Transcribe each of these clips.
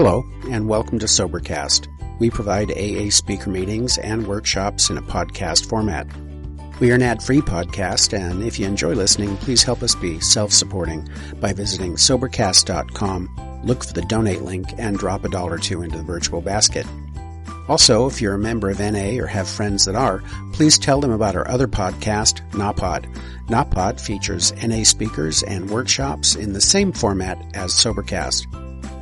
Hello, and welcome to Sobercast. We provide AA speaker meetings and workshops in a podcast format. We are an ad-free podcast, and if you enjoy listening, please help us be self-supporting by visiting Sobercast.com, look for the donate link, and drop $1 or $2 into the virtual basket. Also, if you're a member of NA or have friends that are, please tell them about our other podcast, NAPOD. NAPOD features NA speakers and workshops in the same format as Sobercast.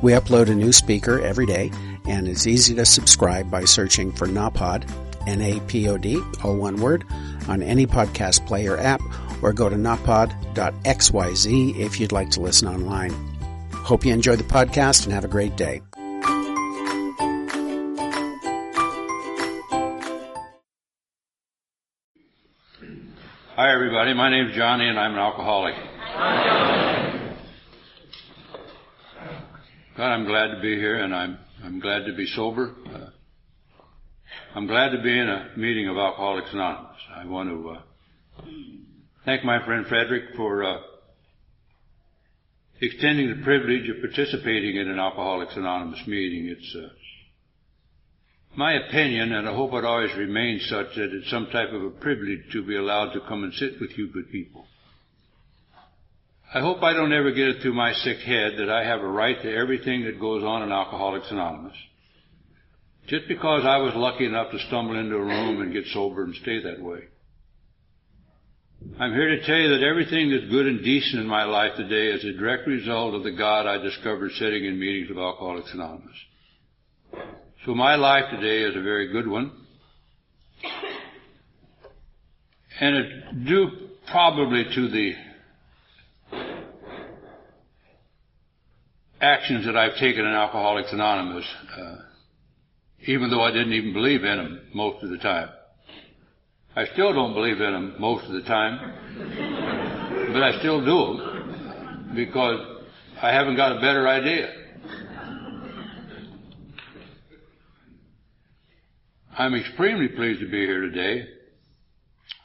We upload a new speaker every day, and it's easy to subscribe by searching for NAPOD, N-A-P-O-D, all one word, on any podcast player app, or go to napod.xyz if you'd like to listen online. Hope you enjoy the podcast and have a great day. Hi everybody, my name's Johnny and I'm an alcoholic. God, I'm glad to be here and I'm glad to be sober. I'm glad to be in a meeting of Alcoholics Anonymous. I want to thank my friend Frederick for extending the privilege of participating in an Alcoholics Anonymous meeting. It's my opinion, and I hope it always remains such, that it's some type of a privilege to be allowed to come and sit with you good people. I hope I don't ever get it through my sick head that I have a right to everything that goes on in Alcoholics Anonymous, just because I was lucky enough to stumble into a room and get sober and stay that way. I'm here to tell you that everything that's good and decent in my life today is a direct result of the God I discovered sitting in meetings of Alcoholics Anonymous. So my life today is a very good one. And it's due probably to the actions that I've taken in Alcoholics Anonymous, even though I didn't even believe in them most of the time. I still don't believe in them most of the time, but I still do them because I haven't got a better idea. I'm extremely pleased to be here today,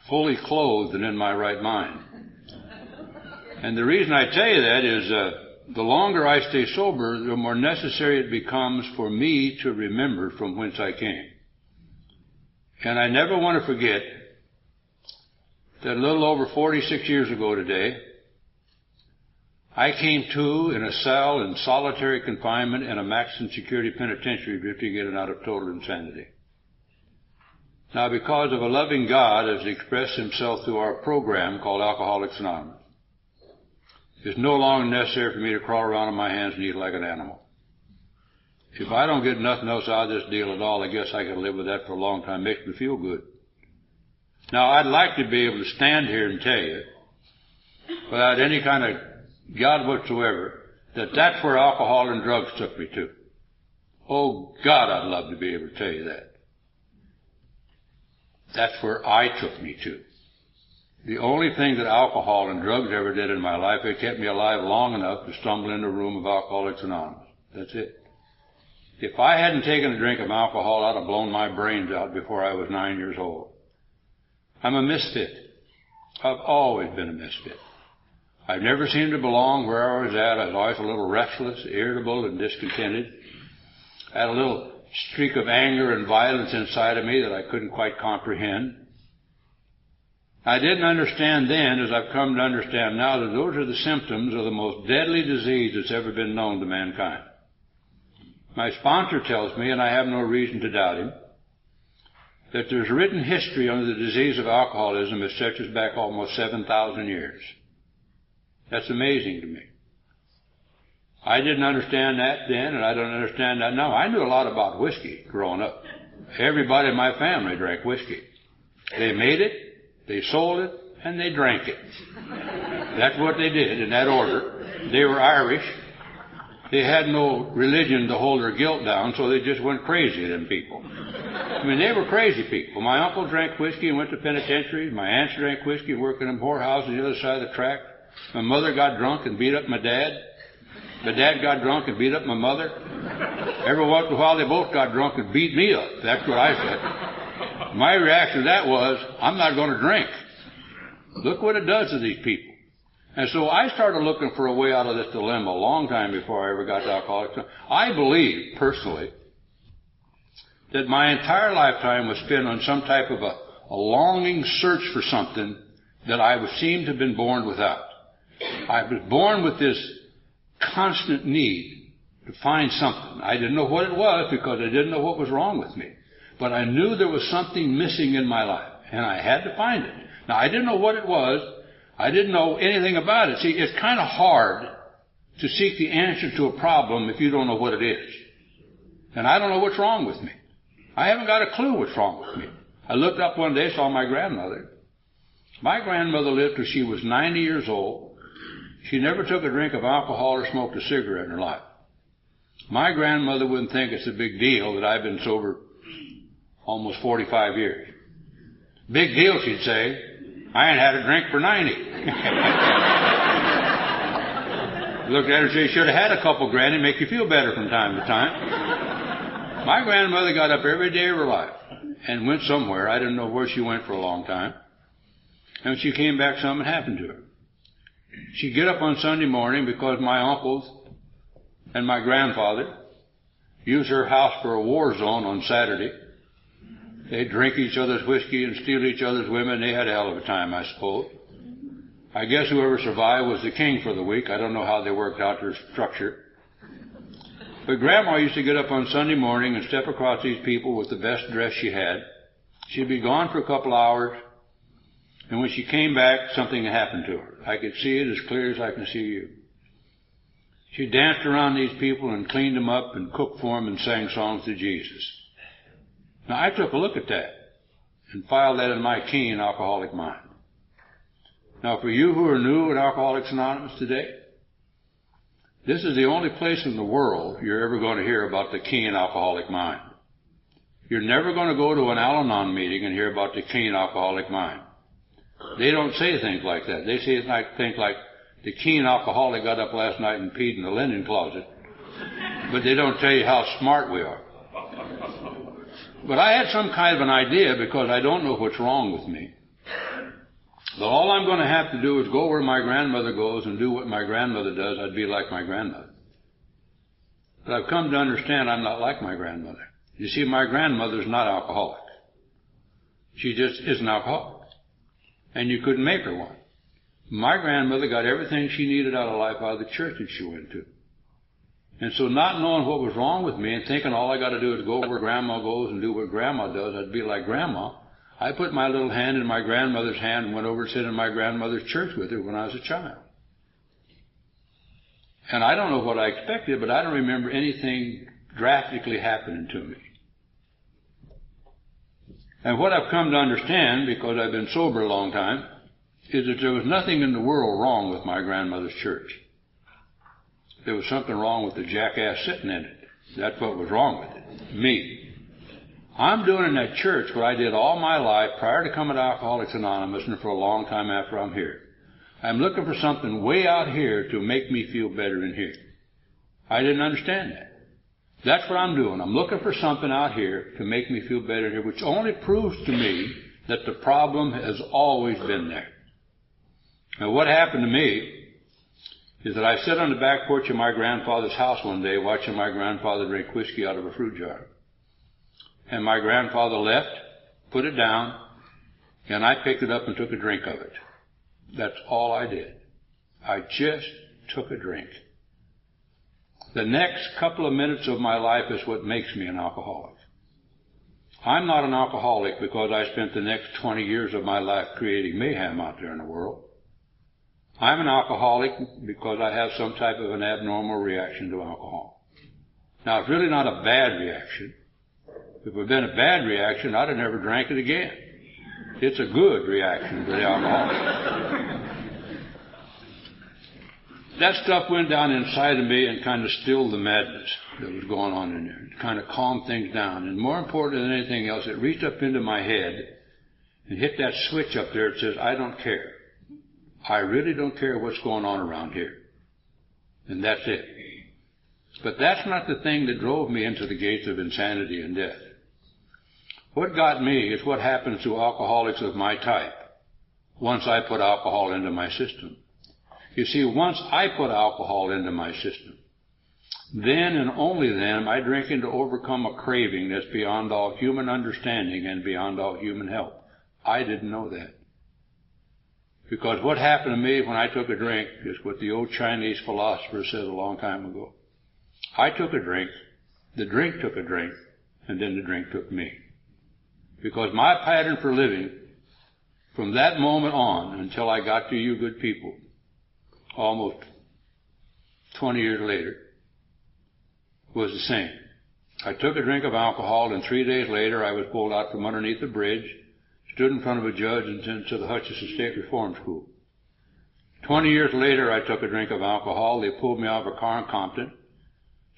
fully clothed and in my right mind. And the reason I tell you that is the longer I stay sober, the more necessary it becomes for me to remember from whence I came. And I never want to forget that a little over 46 years ago today, I came to in a cell in solitary confinement in a maximum security penitentiary, drifting in and out of total insanity. Now, because of a loving God has expressed himself through our program called Alcoholics Anonymous, it's no longer necessary for me to crawl around on my hands and eat like an animal. If I don't get nothing else out of this deal at all, I guess I can live with that for a long time. It makes me feel good. Now, I'd like to be able to stand here and tell you, without any kind of God whatsoever, that that's where alcohol and drugs took me to. Oh, God, I'd love to be able to tell you that. That's where I took me to. The only thing that alcohol and drugs ever did in my life, it kept me alive long enough to stumble into a room of Alcoholics Anonymous. That's it. If I hadn't taken a drink of alcohol, I'd have blown my brains out before I was 9 years old. I'm a misfit. I've always been a misfit. I've never seemed to belong where I was at. I was always a little restless, irritable, and discontented. I had a little streak of anger and violence inside of me that I couldn't quite comprehend. I didn't understand then, as I've come to understand now, that those are the symptoms of the most deadly disease that's ever been known to mankind. My sponsor tells me, and I have no reason to doubt him, that there's written history on the disease of alcoholism that stretches back almost 7,000 years. That's amazing to me. I didn't understand that then, and I don't understand that now. I knew a lot about whiskey growing up. Everybody in my family drank whiskey. They made it, they sold it, and they drank it. That's what they did in that order. They were Irish. They had no religion to hold their guilt down, so they just went crazy, them people. I mean, they were crazy people. My uncle drank whiskey and went to penitentiary. My aunts drank whiskey and worked in a whorehouse on the other side of the track. My mother got drunk and beat up my dad. My dad got drunk and beat up my mother. Every once in a while, they both got drunk and beat me up. That's what I said. My reaction to that was, I'm not going to drink. Look what it does to these people. And so I started looking for a way out of this dilemma a long time before I ever got to Alcoholics Anonymous. I believe, personally, that my entire lifetime was spent on some type of a longing search for something that I seemed to have been born without. I was born with this constant need to find something. I didn't know what it was because I didn't know what was wrong with me. But I knew there was something missing in my life, and I had to find it. Now, I didn't know what it was. I didn't know anything about it. See, it's kind of hard to seek the answer to a problem if you don't know what it is. And I don't know what's wrong with me. I haven't got a clue what's wrong with me. I looked up one day, saw my grandmother. My grandmother lived till she was 90 years old. She never took a drink of alcohol or smoked a cigarette in her life. My grandmother wouldn't think it's a big deal that I've been sober almost 45 years. Big deal, she'd say. I ain't had a drink for 90. Looked at her and said, you should have had a couple, Granny, make you feel better from time to time. My grandmother got up every day of her life and went somewhere. I didn't know where she went for a long time. And when she came back, something happened to her. She'd get up on Sunday morning because my uncles and my grandfather used her house for a war zone on Saturday. They'd drink each other's whiskey and steal each other's women. They had a hell of a time, I suppose. I guess whoever survived was the king for the week. I don't know how they worked out their structure. But Grandma used to get up on Sunday morning and step across these people with the best dress she had. She'd be gone for a couple hours, and when she came back, something had happened to her. I could see it as clear as I can see you. She danced around these people and cleaned them up and cooked for them and sang songs to Jesus. Now, I took a look at that and filed that in my keen alcoholic mind. Now, for you who are new at Alcoholics Anonymous today, this is the only place in the world you're ever going to hear about the keen alcoholic mind. You're never going to go to an Al-Anon meeting and hear about the keen alcoholic mind. They don't say things like that. They say things like, the keen alcoholic got up last night and peed in the linen closet. But they don't tell you how smart we are. But I had some kind of an idea because I don't know what's wrong with me. But all I'm going to have to do is go where my grandmother goes and do what my grandmother does. I'd be like my grandmother. But I've come to understand I'm not like my grandmother. You see, my grandmother's not alcoholic. She just isn't alcoholic. And you couldn't make her one. My grandmother got everything she needed out of life out of the church that she went to. And so not knowing what was wrong with me and thinking all I got to do is go where Grandma goes and do what Grandma does, I'd be like Grandma. I put my little hand in my grandmother's hand and went over to sit in my grandmother's church with her when I was a child. And I don't know what I expected, but I don't remember anything drastically happening to me. And what I've come to understand, because I've been sober a long time, is that there was nothing in the world wrong with my grandmother's church. There was something wrong with the jackass sitting in it. That's what was wrong with it. Me. I'm doing in that church what I did all my life prior to coming to Alcoholics Anonymous and for a long time after I'm here. I'm looking for something way out here to make me feel better in here. I didn't understand that. That's what I'm doing. I'm looking for something out here to make me feel better here, which only proves to me that the problem has always been there. Now, what happened to me is that I sat on the back porch of my grandfather's house one day watching my grandfather drink whiskey out of a fruit jar. And my grandfather left, put it down, and I picked it up and took a drink of it. That's all I did. I just took a drink. The next couple of minutes of my life is what makes me an alcoholic. I'm not an alcoholic because I spent the next 20 years of my life creating mayhem out there in the world. I'm an alcoholic because I have some type of an abnormal reaction to alcohol. Now, it's really not a bad reaction. If it had been a bad reaction, I'd have never drank it again. It's a good reaction to the alcohol. That stuff went down inside of me and kind of stilled the madness that was going on in there. It kind of calmed things down. And more important than anything else, it reached up into my head and hit that switch up there that says, I don't care. I really don't care what's going on around here. And that's it. But that's not the thing that drove me into the gates of insanity and death. What got me is what happens to alcoholics of my type once I put alcohol into my system. You see, once I put alcohol into my system, then and only then am I drinking to overcome a craving that's beyond all human understanding and beyond all human help. I didn't know that. Because what happened to me when I took a drink is what the old Chinese philosopher said a long time ago. I took a drink, the drink took a drink, and then the drink took me. Because my pattern for living, from that moment on until I got to you good people, almost 20 years later, was the same. I took a drink of alcohol, and 3 days later I was pulled out from underneath the bridge, stood in front of a judge and sent to the Hutchinson State Reform School. 20 years later I took a drink of alcohol. They pulled me out of a car in Compton,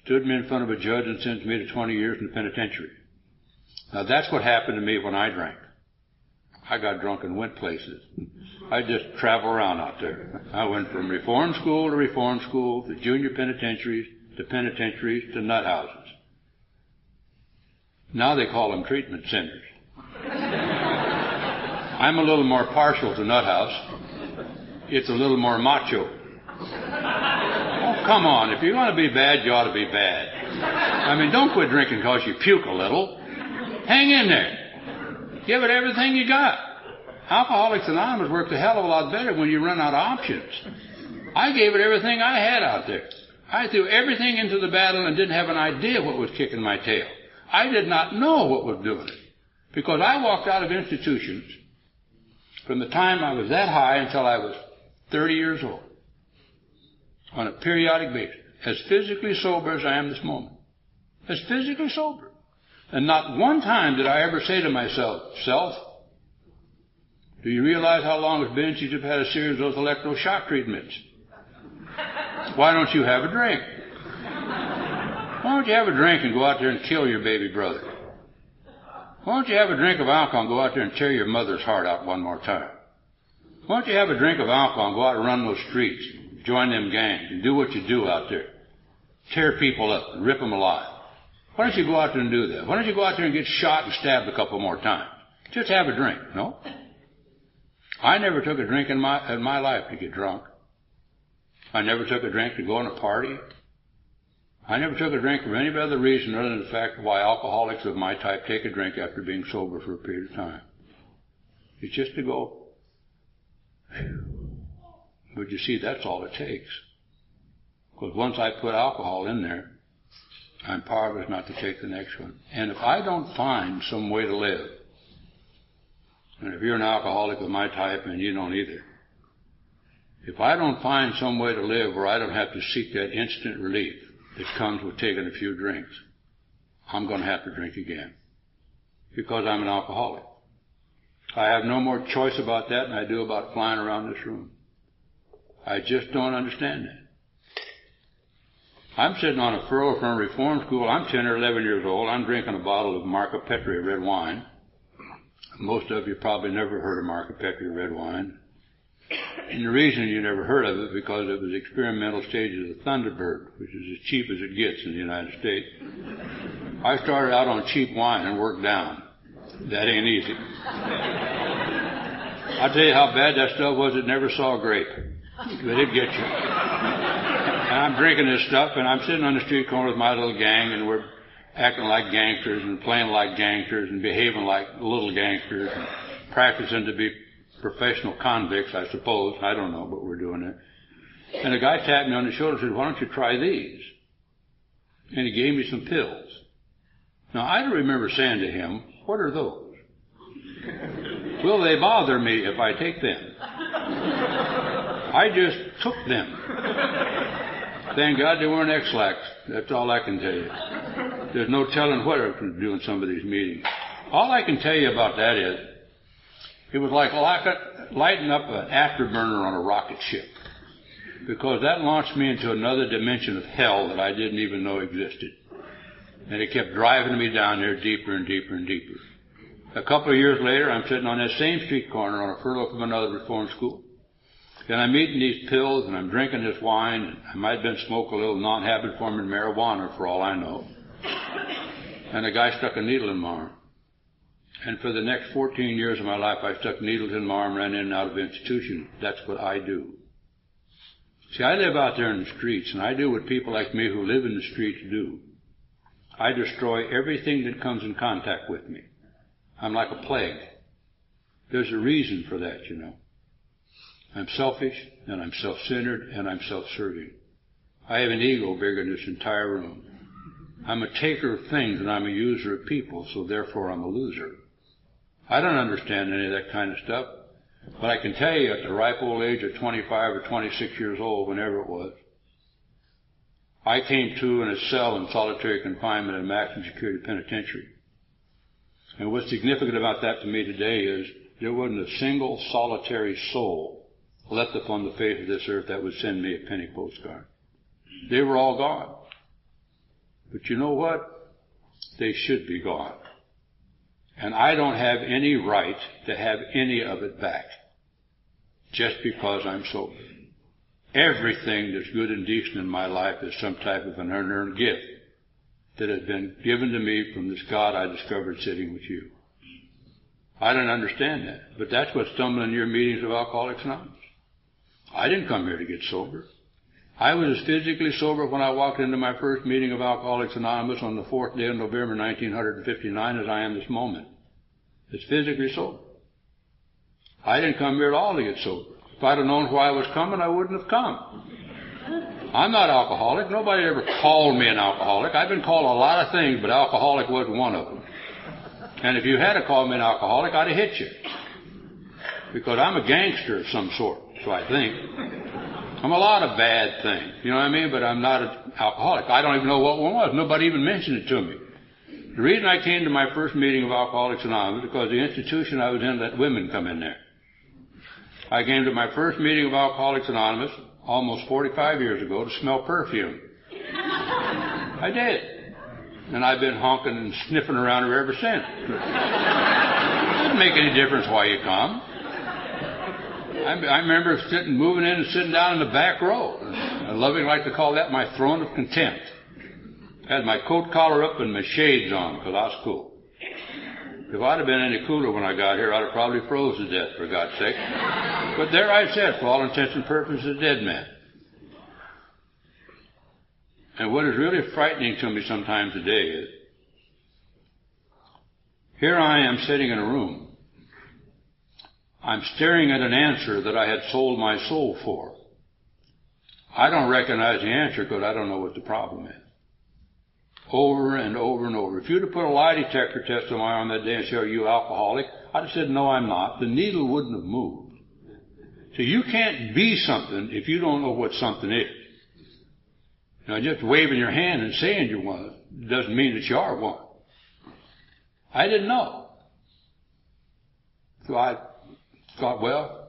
stood me in front of a judge and sentenced me to 20 years in the penitentiary. Now that's what happened to me when I drank. I got drunk and went places. I just travel around out there. I went from reform school to junior penitentiaries, to nut houses. Now they call them treatment centers. I'm a little more partial to nut house. It's a little more macho. Oh, come on. If you're going to be bad, you ought to be bad. I mean, don't quit drinking because you puke a little. Hang in there. Give it everything you got. Alcoholics Anonymous works a hell of a lot better when you run out of options. I gave it everything I had out there. I threw everything into the battle and didn't have an idea what was kicking my tail. I did not know what was doing it. Because I walked out of institutions from the time I was that high until I was 30 years old, on a periodic basis, as physically sober as I am this moment. As physically sober. And not one time did I ever say to myself, Self, do you realize how long it's been since you've had a series of those electroshock treatments? Why don't you have a drink? Why don't you have a drink and go out there and kill your baby brother? Why don't you have a drink of alcohol and go out there and tear your mother's heart out one more time? Why don't you have a drink of alcohol and go out and run those streets, join them gangs, and do what you do out there? Tear people up and rip them alive. Why don't you go out there and do that? Why don't you go out there and get shot and stabbed a couple more times? Just have a drink, no? I never took a drink in my life to get drunk. I never took a drink to go on a party. I never took a drink for any other reason other than the fact why alcoholics of my type take a drink after being sober for a period of time. It's just to go. But you see, that's all it takes. Because once I put alcohol in there, I'm powerless not to take the next one. And if I don't find some way to live, and if you're an alcoholic of my type and you don't either, if I don't find some way to live where I don't have to seek that instant relief that comes with taking a few drinks, I'm going to have to drink again. Because I'm an alcoholic. I have no more choice about that than I do about flying around this room. I just don't understand that. I'm sitting on a furrow from a reform school. I'm 10 or 11 years old. I'm drinking a bottle of Marca Petria red wine. Most of you probably never heard of Marca Petria red wine. And the reason you never heard of it because it was experimental stages of Thunderbird, which is as cheap as it gets in the United States. I started out on cheap wine and worked down. That ain't easy. I'll tell you how bad that stuff was. It never saw a grape. But it'd get you. And I'm drinking this stuff, and I'm sitting on the street corner with my little gang, and we're acting like gangsters and playing like gangsters and behaving like little gangsters and practicing to be professional convicts, I suppose. I don't know, but we're doing it. And a guy tapped me on the shoulder and said, why don't you try these? And he gave me some pills. Now, I don't remember saying to him, what are those? Will they bother me if I take them? I just took them. Thank God they weren't X-Lax. That's all I can tell you. There's no telling what I was doing some of these meetings. All I can tell you about that is, it was like lighting up an afterburner on a rocket ship. Because that launched me into another dimension of hell that I didn't even know existed. And it kept driving me down there deeper and deeper and deeper. A couple of years later, I'm sitting on that same street corner on a furlough from another reform school. And I'm eating these pills and I'm drinking this wine. And I might have been smoking a little non-habit forming marijuana for all I know. And a guy stuck a needle in my arm. And for the next 14 years of my life, I stuck needles in my arm, ran in and out of institutions. That's what I do. See, I live out there in the streets, and I do what people like me who live in the streets do. I destroy everything that comes in contact with me. I'm like a plague. There's a reason for that, you know. I'm selfish, and I'm self-centered, and I'm self-serving. I have an ego bigger than this entire room. I'm a taker of things, and I'm a user of people, so therefore I'm a loser. I don't understand any of that kind of stuff, but I can tell you at the ripe old age of 25 or 26 years old, whenever it was, I came to in a cell in solitary confinement in a maximum security penitentiary. And what's significant about that to me today is there wasn't a single solitary soul left upon the face of this earth that would send me a penny postcard. They were all gone. But you know what? They should be gone. And I don't have any right to have any of it back just because I'm sober. Everything that's good and decent in my life is some type of an unearned gift that has been given to me from this God I discovered sitting with you. I don't understand that, but that's what's stumbling in your meetings of Alcoholics Anonymous. I didn't come here to get sober. I was as physically sober when I walked into my first meeting of Alcoholics Anonymous on the 4th day of November 1959 as I am this moment. It's physically sober. I didn't come here at all to get sober. If I'd have known why I was coming, I wouldn't have come. I'm not alcoholic. Nobody ever called me an alcoholic. I've been called a lot of things, but alcoholic wasn't one of them. And if you had to call me an alcoholic, I'd have hit you. Because I'm a gangster of some sort, so I think. I'm a lot of bad things, you know what I mean? But I'm not an alcoholic. I don't even know what one was. Nobody even mentioned it to me. The reason I came to my first meeting of Alcoholics Anonymous is because the institution I was in let women come in there. I came to my first meeting of Alcoholics Anonymous almost 45 years ago to smell perfume. I did. And I've been honking and sniffing around her ever since. It doesn't make any difference why you come. I remember moving in and sitting down in the back row. I lovingly like to call that my throne of contempt. I had my coat collar up and my shades on because I was cool. If I'd have been any cooler when I got here, I'd have probably froze to death, for God's sake. But there I sat, for all intents and purposes, a dead man. And what is really frightening to me sometimes today is, here I am sitting in a room. I'm staring at an answer that I had sold my soul for. I don't recognize the answer because I don't know what the problem is. Over and over and over. If you'd have put a lie detector test on my arm that day and said, "Are you alcoholic?" I'd have said, "No, I'm not." The needle wouldn't have moved. So you can't be something if you don't know what something is. Now, just waving your hand and saying you're one doesn't mean that you are one. I didn't know. So I thought, well,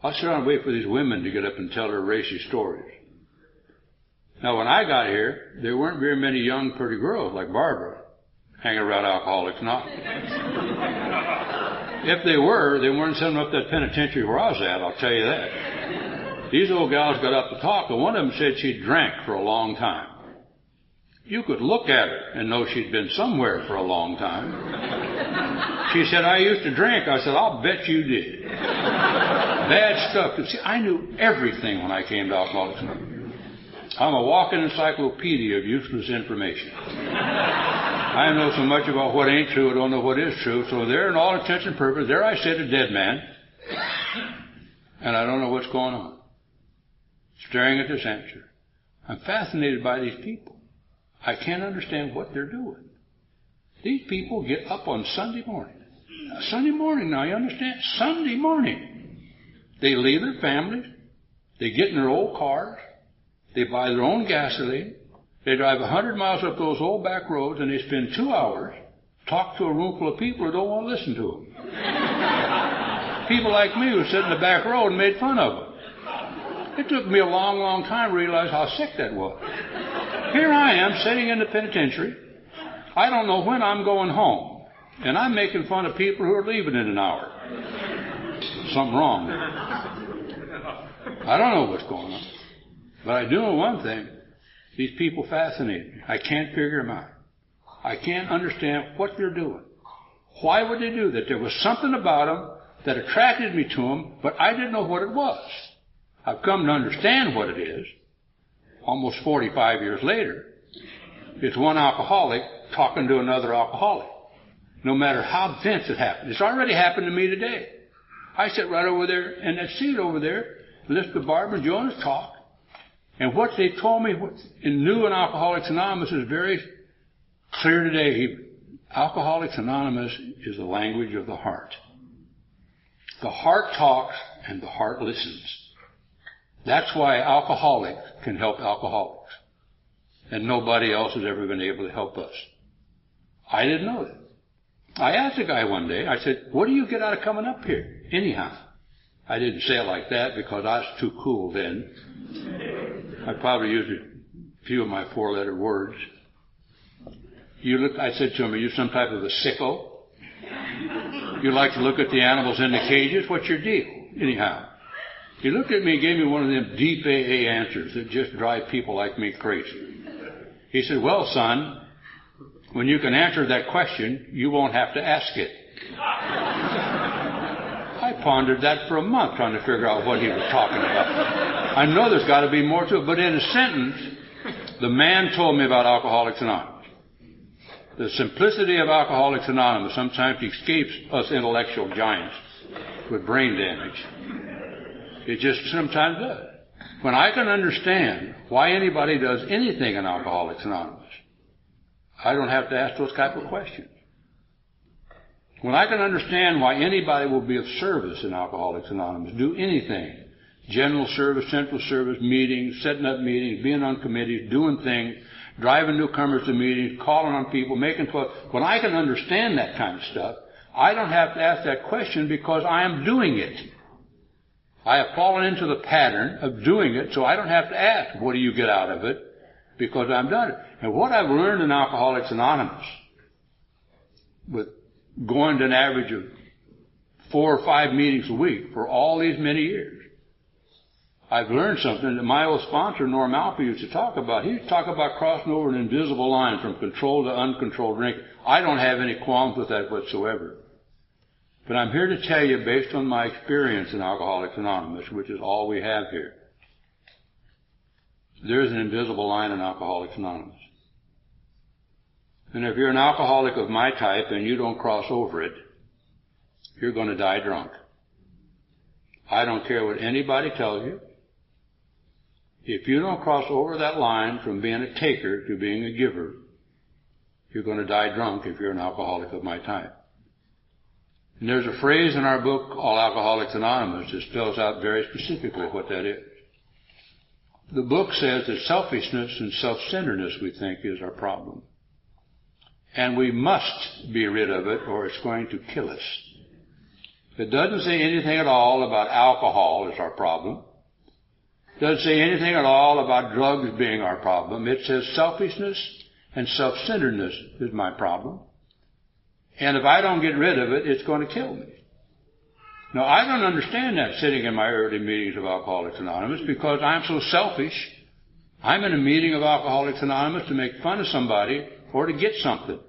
I'll sit around and wait for these women to get up and tell their racy stories. Now, when I got here, there weren't very many young, pretty girls like Barbara hanging around Alcoholics Anonymous. If they were, they weren't sending up that penitentiary where I was at, I'll tell you that. These old gals got up to talk, and one of them said she drank for a long time. You could look at her and know she'd been somewhere for a long time. She said, "I used to drink." I said, "I'll bet you did." Bad stuff. See, I knew everything when I came to Alcoholics Anonymous. I'm a walking encyclopedia of useless information. I know so much about what ain't true, I don't know what is true. So there, in all intents and purposes, there I sit, a dead man, and I don't know what's going on. Staring at this answer. I'm fascinated by these people. I can't understand what they're doing. These people get up on Sunday morning. Sunday morning, now you understand? Sunday morning. They leave their families. They get in their old cars. They buy their own gasoline. They drive 100 miles up those old back roads, and they spend 2 hours talking to a room full of people who don't want to listen to them. People like me who sit in the back row and made fun of them. It took me a long, long time to realize how sick that was. Here I am sitting in the penitentiary. I don't know when I'm going home, and I'm making fun of people who are leaving in an hour. Something wrong there. I don't know what's going on. But I do know one thing. These people fascinate me. I can't figure them out. I can't understand what they're doing. Why would they do that? There was something about them that attracted me to them, but I didn't know what it was. I've come to understand what it is, almost 45 years later. It's one alcoholic talking to another alcoholic. No matter how dense it happens. It's already happened to me today. I sit right over there in that seat over there, listen to Barbara and Jonas talk. And what they told me in New and Alcoholics Anonymous is very clear today. Alcoholics Anonymous is the language of the heart. The heart talks and the heart listens. That's why alcoholics can help alcoholics. And nobody else has ever been able to help us. I didn't know that. I asked a guy one day, I said, what do you get out of coming up here? Anyhow. I didn't say it like that because I was too cool then. I probably used a few of my four-letter words. I said to him, are you some type of a sicko? You like to look at the animals in the cages? What's your deal? Anyhow. He looked at me and gave me one of them deep AA answers that just drive people like me crazy. He said, well, son, when you can answer that question, you won't have to ask it. I pondered that for a month trying to figure out what he was talking about. I know there's got to be more to it, but in a sentence, the man told me about Alcoholics Anonymous. The simplicity of Alcoholics Anonymous sometimes escapes us intellectual giants with brain damage. It just sometimes does. When I can understand why anybody does anything in Alcoholics Anonymous, I don't have to ask those type of questions. When I can understand why anybody will be of service in Alcoholics Anonymous, do anything, general service, central service, meetings, setting up meetings, being on committees, doing things, driving newcomers to meetings, calling on people, making 12. When I can understand that kind of stuff, I don't have to ask that question because I am doing it. I have fallen into the pattern of doing it, so I don't have to ask, what do you get out of it? Because I've done it. And what I've learned in Alcoholics Anonymous, with going to an average of 4 or 5 meetings a week for all these many years, I've learned something that my old sponsor, Norm Alpha, used to talk about. He used to talk about crossing over an invisible line from controlled to uncontrolled drinking. I don't have any qualms with that whatsoever. But I'm here to tell you, based on my experience in Alcoholics Anonymous, which is all we have here, there is an invisible line in Alcoholics Anonymous. And if you're an alcoholic of my type and you don't cross over it, you're going to die drunk. I don't care what anybody tells you. If you don't cross over that line from being a taker to being a giver, you're going to die drunk if you're an alcoholic of my type. And there's a phrase in our book, All Alcoholics Anonymous, that spells out very specifically what that is. The book says that selfishness and self-centeredness, we think, is our problem. And we must be rid of it or it's going to kill us. It doesn't say anything at all about alcohol as our problem. It doesn't say anything at all about drugs being our problem. It says selfishness and self-centeredness is my problem. And if I don't get rid of it, it's going to kill me. Now, I don't understand that sitting in my early meetings of Alcoholics Anonymous because I'm so selfish. I'm in a meeting of Alcoholics Anonymous to make fun of somebody or to get something.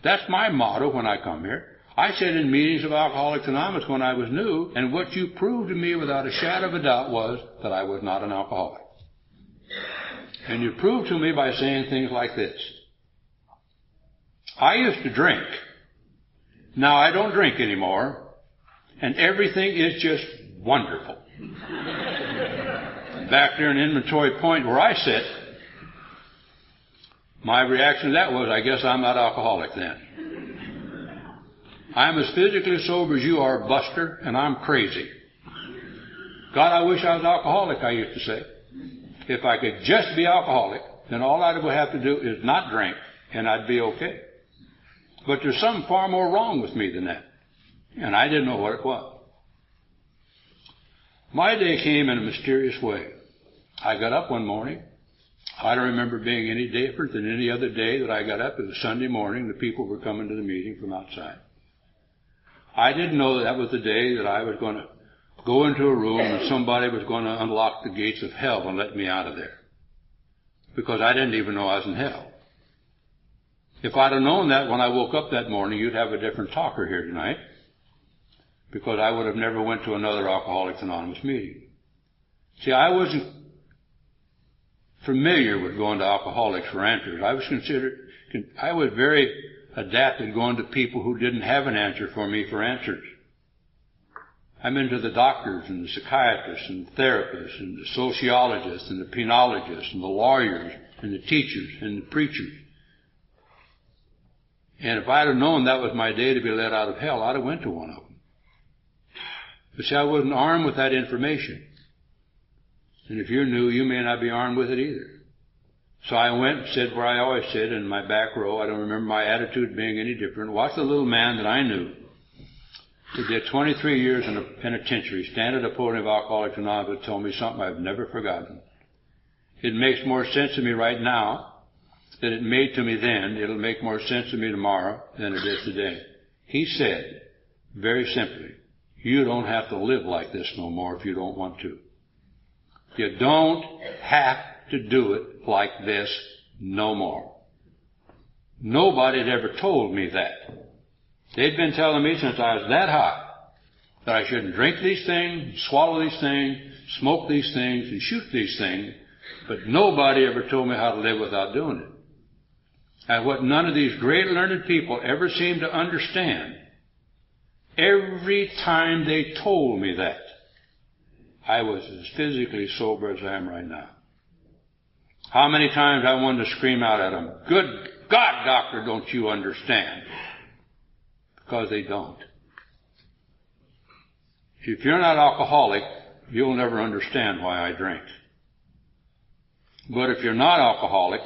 That's my motto when I come here. I sat in meetings of Alcoholics Anonymous when I was new, and what you proved to me without a shadow of a doubt was that I was not an alcoholic. And you proved to me by saying things like this. I used to drink. Now I don't drink anymore. And everything is just wonderful. Back there in Inventory Point where I sit, my reaction to that was, I guess I'm not alcoholic then. I'm as physically sober as you are, Buster, and I'm crazy. God, I wish I was alcoholic, I used to say. If I could just be alcoholic, then all I would have to do is not drink, and I'd be okay. But there's something far more wrong with me than that. And I didn't know what it was. My day came in a mysterious way. I got up one morning. I don't remember being any different than any other day that I got up. It was Sunday morning. The people were coming to the meeting from outside. I didn't know that was the day that I was going to go into a room and somebody was going to unlock the gates of hell and let me out of there. Because I didn't even know I was in hell. If I'd have known that when I woke up that morning, you'd have a different talker here tonight. Because I would have never went to another Alcoholics Anonymous meeting. See, I wasn't familiar with going to alcoholics for answers. I was very adapted going to people who didn't have an answer for me for answers. I'm into the doctors and the psychiatrists and the therapists and the sociologists and the penologists and the lawyers and the teachers and the preachers. And if I'd have known that was my day to be let out of hell, I'd have went to one of them. But see, I wasn't armed with that information. And if you're new, you may not be armed with it either. So I went and said where I always sit, in my back row. I don't remember my attitude being any different. Watched a little man that I knew who did 23 years in a penitentiary stand at a podium of Alcoholics Anonymous and tell me something I've never forgotten. It makes more sense to me right now than it made to me then. It'll make more sense to me tomorrow than it is today. He said, very simply, you don't have to live like this no more if you don't want to. You don't have to do it like this no more. Nobody had ever told me that. They'd been telling me since I was that high that I shouldn't drink these things, swallow these things, smoke these things, and shoot these things, but nobody ever told me how to live without doing it. And what none of these great learned people ever seemed to understand, every time they told me that, I was as physically sober as I am right now. How many times I wanted to scream out at them, good God, doctor, don't you understand? Because they don't. If you're not alcoholic, you'll never understand why I drink. But if you're not alcoholic,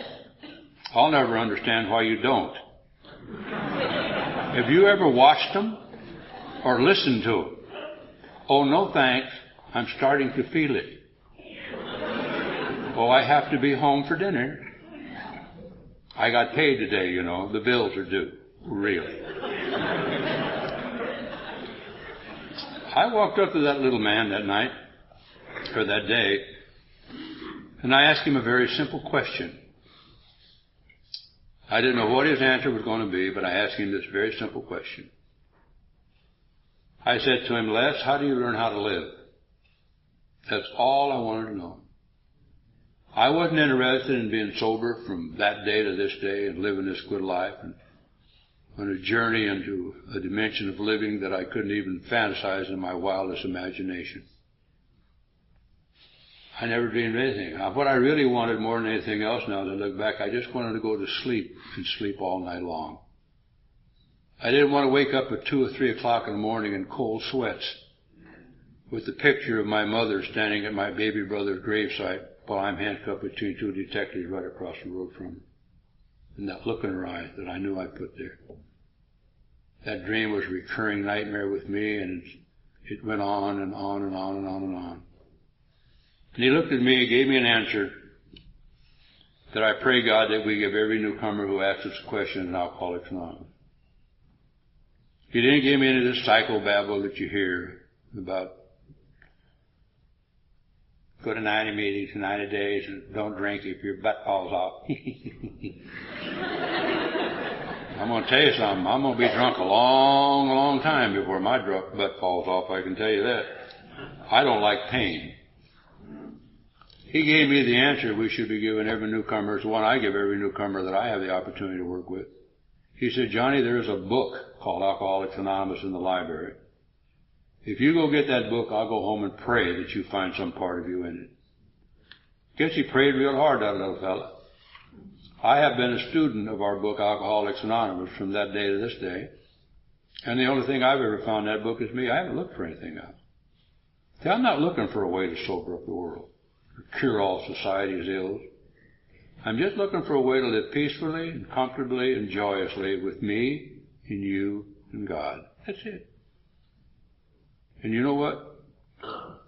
I'll never understand why you don't. Have you ever watched them or listened to them? Oh, no thanks. I'm starting to feel it. Oh, I have to be home for dinner. I got paid today, you know. The bills are due. Really. I walked up to that little man that night, or that day, and I asked him a very simple question. I didn't know what his answer was going to be, but I asked him this very simple question. I said to him, Les, how do you learn how to live? That's all I wanted to know. I wasn't interested in being sober from that day to this day and living this good life and on a journey into a dimension of living that I couldn't even fantasize in my wildest imagination. I never dreamed of anything. What I really wanted more than anything else now that I look back, I just wanted to go to sleep and sleep all night long. I didn't want to wake up at 2 or 3 o'clock in the morning in cold sweats with the picture of my mother standing at my baby brother's gravesite while I'm handcuffed between 2 detectives right across the road from her. And that look in her eyes that I knew I put there. That dream was a recurring nightmare with me, and it went on and on and on and on and on. And he looked at me and gave me an answer that I pray God that we give every newcomer who asks us a question in Alcoholics Anonymous. He didn't give me any of this psychobabble that you hear about go to 90 meetings in 90 days and don't drink if your butt falls off. I'm going to tell you something. I'm going to be drunk a long, long time before my butt falls off, I can tell you that. I don't like pain. He gave me the answer we should be giving every newcomer. It's the one I give every newcomer that I have the opportunity to work with. He said, Johnny, there is a book called Alcoholics Anonymous in the library. If you go get that book, I'll go home and pray that you find some part of you in it. Guess he prayed real hard, that little fella. I have been a student of our book, Alcoholics Anonymous, from that day to this day. And the only thing I've ever found in that book is me. I haven't looked for anything else. See, I'm not looking for a way to sober up the world, or cure all society's ills. I'm just looking for a way to live peacefully and comfortably and joyously with me and you and God. That's it. And you know what?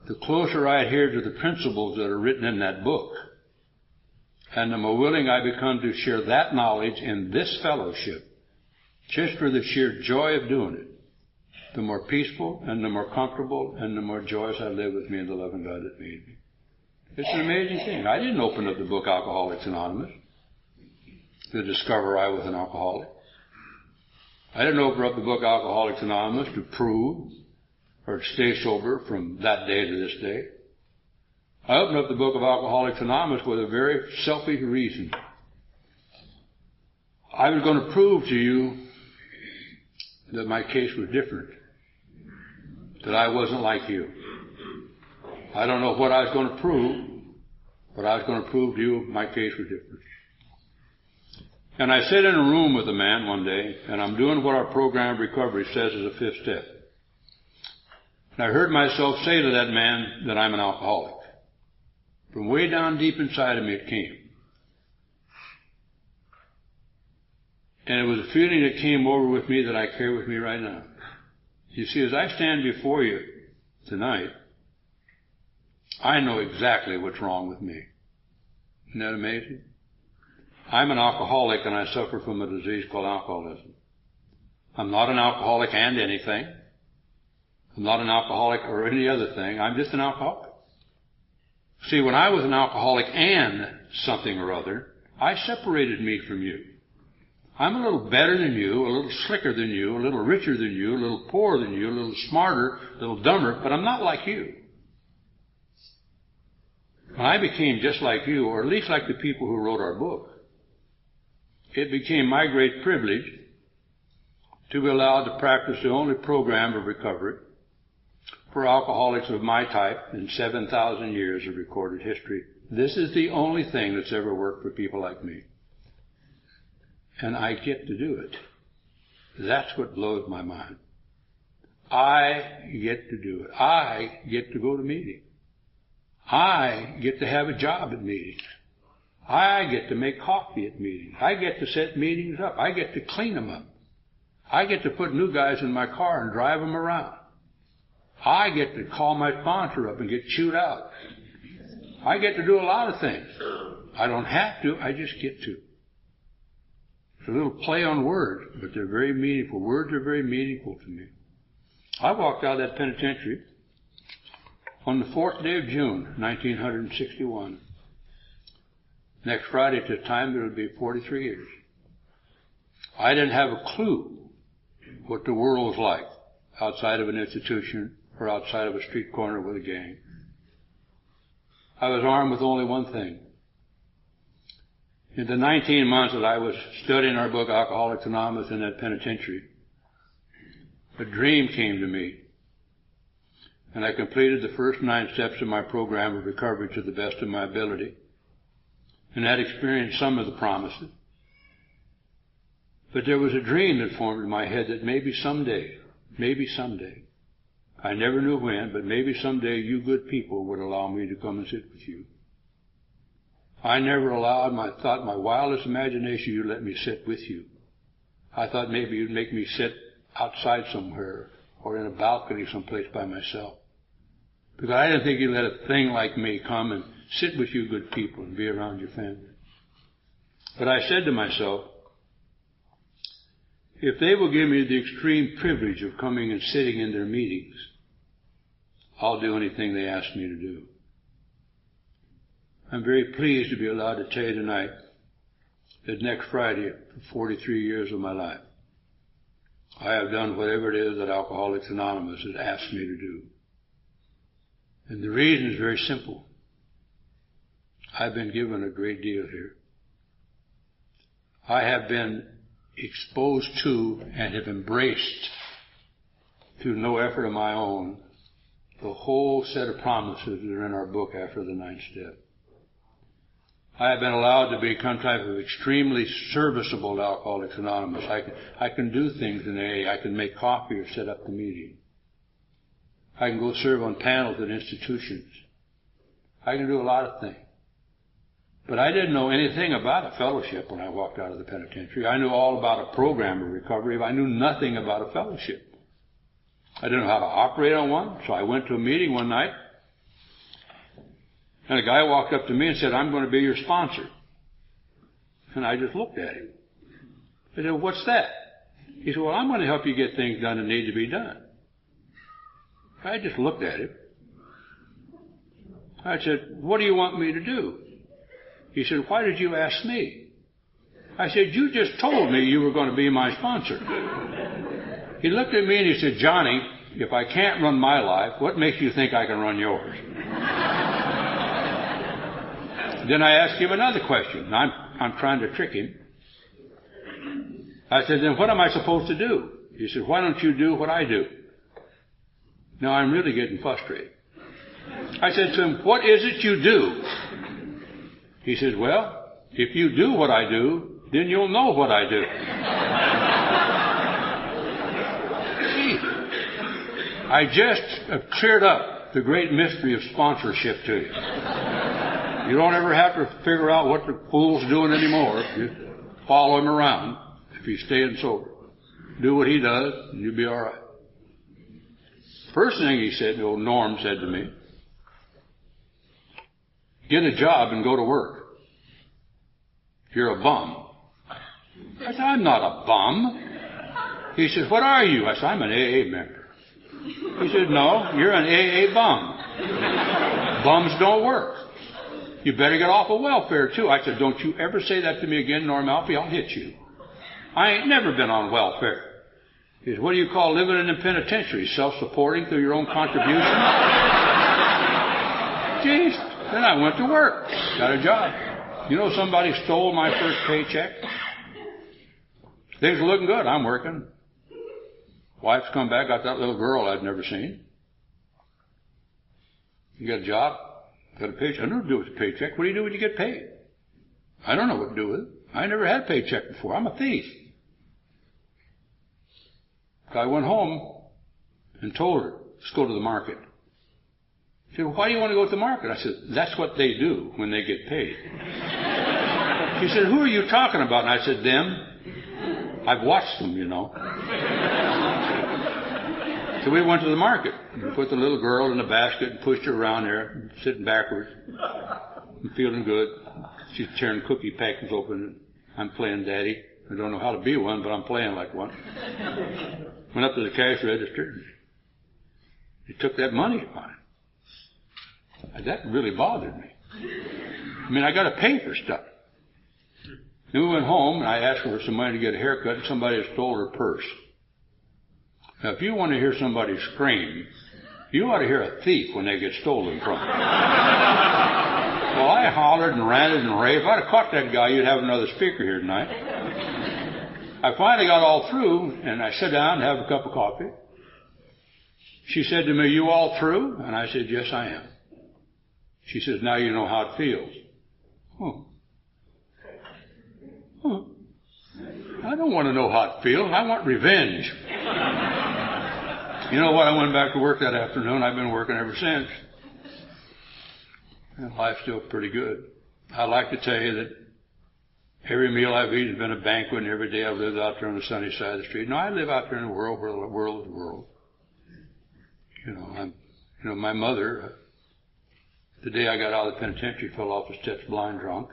The closer I adhere to the principles that are written in that book, and the more willing I become to share that knowledge in this fellowship, just for the sheer joy of doing it, the more peaceful and the more comfortable and the more joyous I live with me and the loving God that made me. It's an amazing thing. I didn't open up the book Alcoholics Anonymous to discover I was an alcoholic. I didn't open up the book Alcoholics Anonymous to prove or to stay sober from that day to this day. I opened up the book of Alcoholics Anonymous with a very selfish reason. I was going to prove to you that my case was different, that I wasn't like you. I don't know what I was going to prove, but I was going to prove to you my case was different. And I sat in a room with a man one day, and I'm doing what our program of recovery says is a fifth step. And I heard myself say to that man that I'm an alcoholic. From way down deep inside of me it came. And it was a feeling that came over with me that I carry with me right now. You see, as I stand before you tonight, I know exactly what's wrong with me. Isn't that amazing? I'm an alcoholic and I suffer from a disease called alcoholism. I'm not an alcoholic and anything. I'm not an alcoholic or any other thing. I'm just an alcoholic. See, when I was an alcoholic and something or other, I separated me from you. I'm a little better than you, a little slicker than you, a little richer than you, a little poorer than you, a little smarter, a little dumber, but I'm not like you. When I became just like you, or at least like the people who wrote our book, it became my great privilege to be allowed to practice the only program of recovery for alcoholics of my type in 7,000 years of recorded history. This is the only thing that's ever worked for people like me. And I get to do it. That's what blows my mind. I get to do it. I get to go to meetings. I get to have a job at meetings. I get to make coffee at meetings. I get to set meetings up. I get to clean them up. I get to put new guys in my car and drive them around. I get to call my sponsor up and get chewed out. I get to do a lot of things. I don't have to, I just get to. It's a little play on words, but they're very meaningful. Words are very meaningful to me. I walked out of that penitentiary on the 4th day of June, 1961. Next Friday at the time, it would be 43 years. I didn't have a clue what the world was like outside of an institution or outside of a street corner with a gang. I was armed with only one thing. In the 19 months that I was studying our book, Alcoholics Anonymous, in that penitentiary, a dream came to me. And I completed the first 9 steps of my program of recovery to the best of my ability. And had experienced some of the promises. But there was a dream that formed in my head that maybe someday, I never knew when, but maybe someday you good people would allow me to come and sit with you. I never allowed my wildest imagination you'd let me sit with you. I thought maybe you'd make me sit outside somewhere or in a balcony someplace by myself. Because I didn't think you'd let a thing like me come and sit with you good people and be around your family. But I said to myself, if they will give me the extreme privilege of coming and sitting in their meetings, I'll do anything they ask me to do. I'm very pleased to be allowed to tell you tonight that next Friday, for 43 years of my life, I have done whatever it is that Alcoholics Anonymous has asked me to do. And the reason is very simple. I've been given a great deal here. I have been exposed to and have embraced, through no effort of my own, the whole set of promises that are in our book after the 9th step. I have been allowed to become type of extremely serviceable to Alcoholics Anonymous. I can do things in AA. I can make coffee or set up the meeting. I can go serve on panels at institutions. I can do a lot of things. But I didn't know anything about a fellowship when I walked out of the penitentiary. I knew all about a program of recovery, but I knew nothing about a fellowship. I didn't know how to operate on one, so I went to a meeting one night, and a guy walked up to me and said, I'm going to be your sponsor. And I just looked at him. I said, what's that? He said, well, I'm going to help you get things done that need to be done. I just looked at him. I said, what do you want me to do? He said, why did you ask me? I said, you just told me you were going to be my sponsor. He looked at me and he said, Johnny, if I can't run my life, what makes you think I can run yours? Then I asked him another question. I'm trying to trick him. I said, then what am I supposed to do? He said, why don't you do what I do? Now I'm really getting frustrated. I said to him, what is it you do? He said, well, if you do what I do, then you'll know what I do. See, I just have cleared up the great mystery of sponsorship to you. You don't ever have to figure out what the fool's doing anymore. Just follow him around if he's staying sober. Do what he does, and you'll be all right. First thing he said, old Norm said to me, get a job and go to work. You're a bum. I said, I'm not a bum. He says, what are you? I said, I'm an AA member. He said, no, you're an AA bum. Bums don't work. You better get off of welfare, too. I said, don't you ever say that to me again, Norm Alfie, I'll hit you. I ain't never been on welfare. He says, what do you call living in a penitentiary? Self-supporting through your own contribution? Jeez. Then I went to work. Got a job. You know somebody stole my first paycheck? Things are looking good. I'm working. Wife's come back, got that little girl I'd never seen. You got a job? Got a paycheck? I don't know what to do with a paycheck. What do you do when you get paid? I don't know what to do with it. I never had a paycheck before. I'm a thief. I went home and told her, let's go to the market. She said, well, why do you want to go to the market? I said, that's what they do when they get paid. She said, who are you talking about? And I said, them. I've watched them, you know. So we went to the market. We put the little girl in the basket and pushed her around there, sitting backwards. I'm feeling good. She's tearing cookie packets open. I'm playing daddy. I don't know how to be one, but I'm playing like one. Went up to the cash register. He took that money of mine. That really bothered me. I mean, I got to pay for stuff. Then we went home, and I asked her for some money to get a haircut, and somebody had stole her purse. Now, if you want to hear somebody scream, you ought to hear a thief when they get stolen from. Well, I hollered and ranted and raved. If I'd have caught that guy, you'd have another speaker here tonight. I finally got all through, and I sat down and have a cup of coffee. She said to me, you all through? And I said, yes, I am. She says, now you know how it feels. I don't want to know how it feels. I want revenge. You know what? I went back to work that afternoon. I've been working ever since. And life's still pretty good. I'd like to tell you that every meal I've eaten has been a banquet, and every day I've lived out there on the sunny side of the street. No, I live out there in the world where the world is the world. My mother, the day I got out of the penitentiary, fell off the steps blind drunk.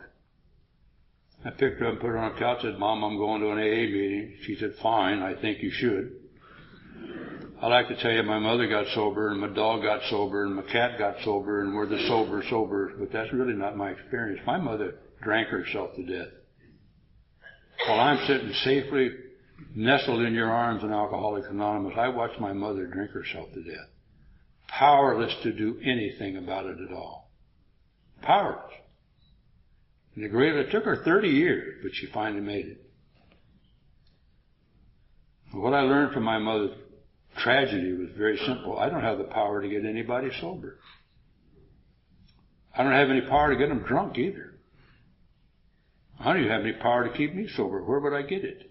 I picked her up and put her on a couch and said, Mom, I'm going to an AA meeting. She said, fine, I think you should. I like to tell you my mother got sober, and my dog got sober, and my cat got sober, and we're the sober, but that's really not my experience. My mother drank herself to death. While I'm sitting safely nestled in your arms in Alcoholics Anonymous, I watched my mother drink herself to death. Powerless to do anything about it at all. Powerless. And it took her 30 years, but she finally made it. And what I learned from my mother's tragedy was very simple. I don't have the power to get anybody sober. I don't have any power to get them drunk either. I don't even have any power to keep me sober. Where would I get it?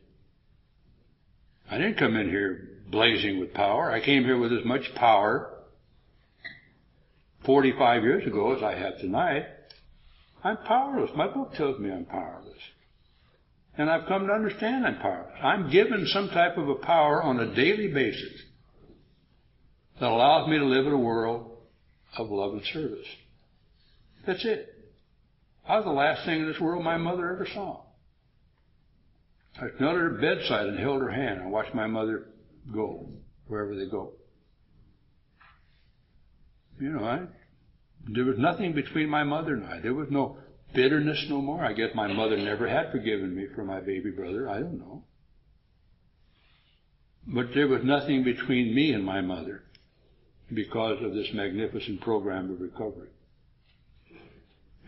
I didn't come in here blazing with power. I came here with as much power 45 years ago as I have tonight. I'm powerless. My book tells me I'm powerless. And I've come to understand I'm powerless. I'm given some type of a power on a daily basis that allows me to live in a world of love and service. That's it. I was the last thing in this world my mother ever saw. I knelt at her bedside and held her hand and watched my mother go wherever they go. There was nothing between my mother and I. There was no bitterness no more. I guess my mother never had forgiven me for my baby brother. I don't know. But there was nothing between me and my mother because of this magnificent program of recovery.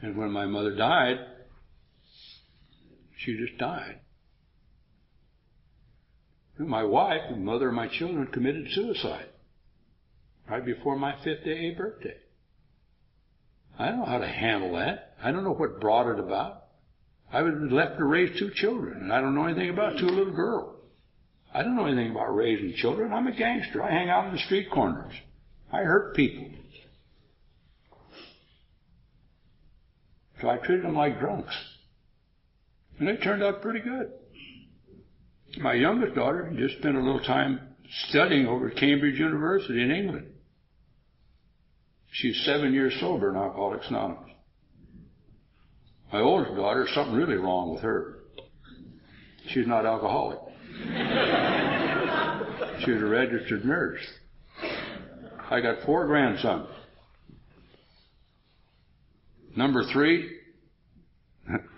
And when my mother died, she just died. And my wife, the mother of my children, committed suicide right before my 50th birthday. I don't know how to handle that. I don't know what brought it about. I was left to raise 2 children, and I don't know anything about 2 little girls. I don't know anything about raising children. I'm a gangster. I hang out in the street corners. I hurt people. So I treated them like drunks. And they turned out pretty good. My youngest daughter just spent a little time studying over at Cambridge University in England. She's 7 years sober in Alcoholics Anonymous. My oldest daughter, something really wrong with her. She's not alcoholic. She's a registered nurse. I got 4 grandsons. Number 3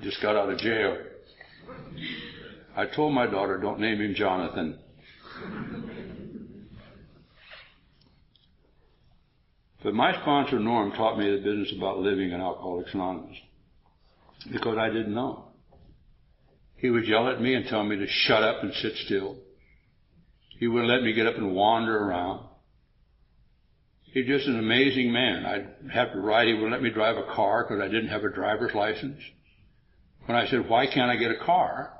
just got out of jail. I told my daughter, don't name him Jonathan. But my sponsor, Norm, taught me the business about living in Alcoholics Anonymous because I didn't know. He would yell at me and tell me to shut up and sit still. He wouldn't let me get up and wander around. He's just an amazing man. I'd have to ride. He wouldn't let me drive a car because I didn't have a driver's license. When I said, why can't I get a car?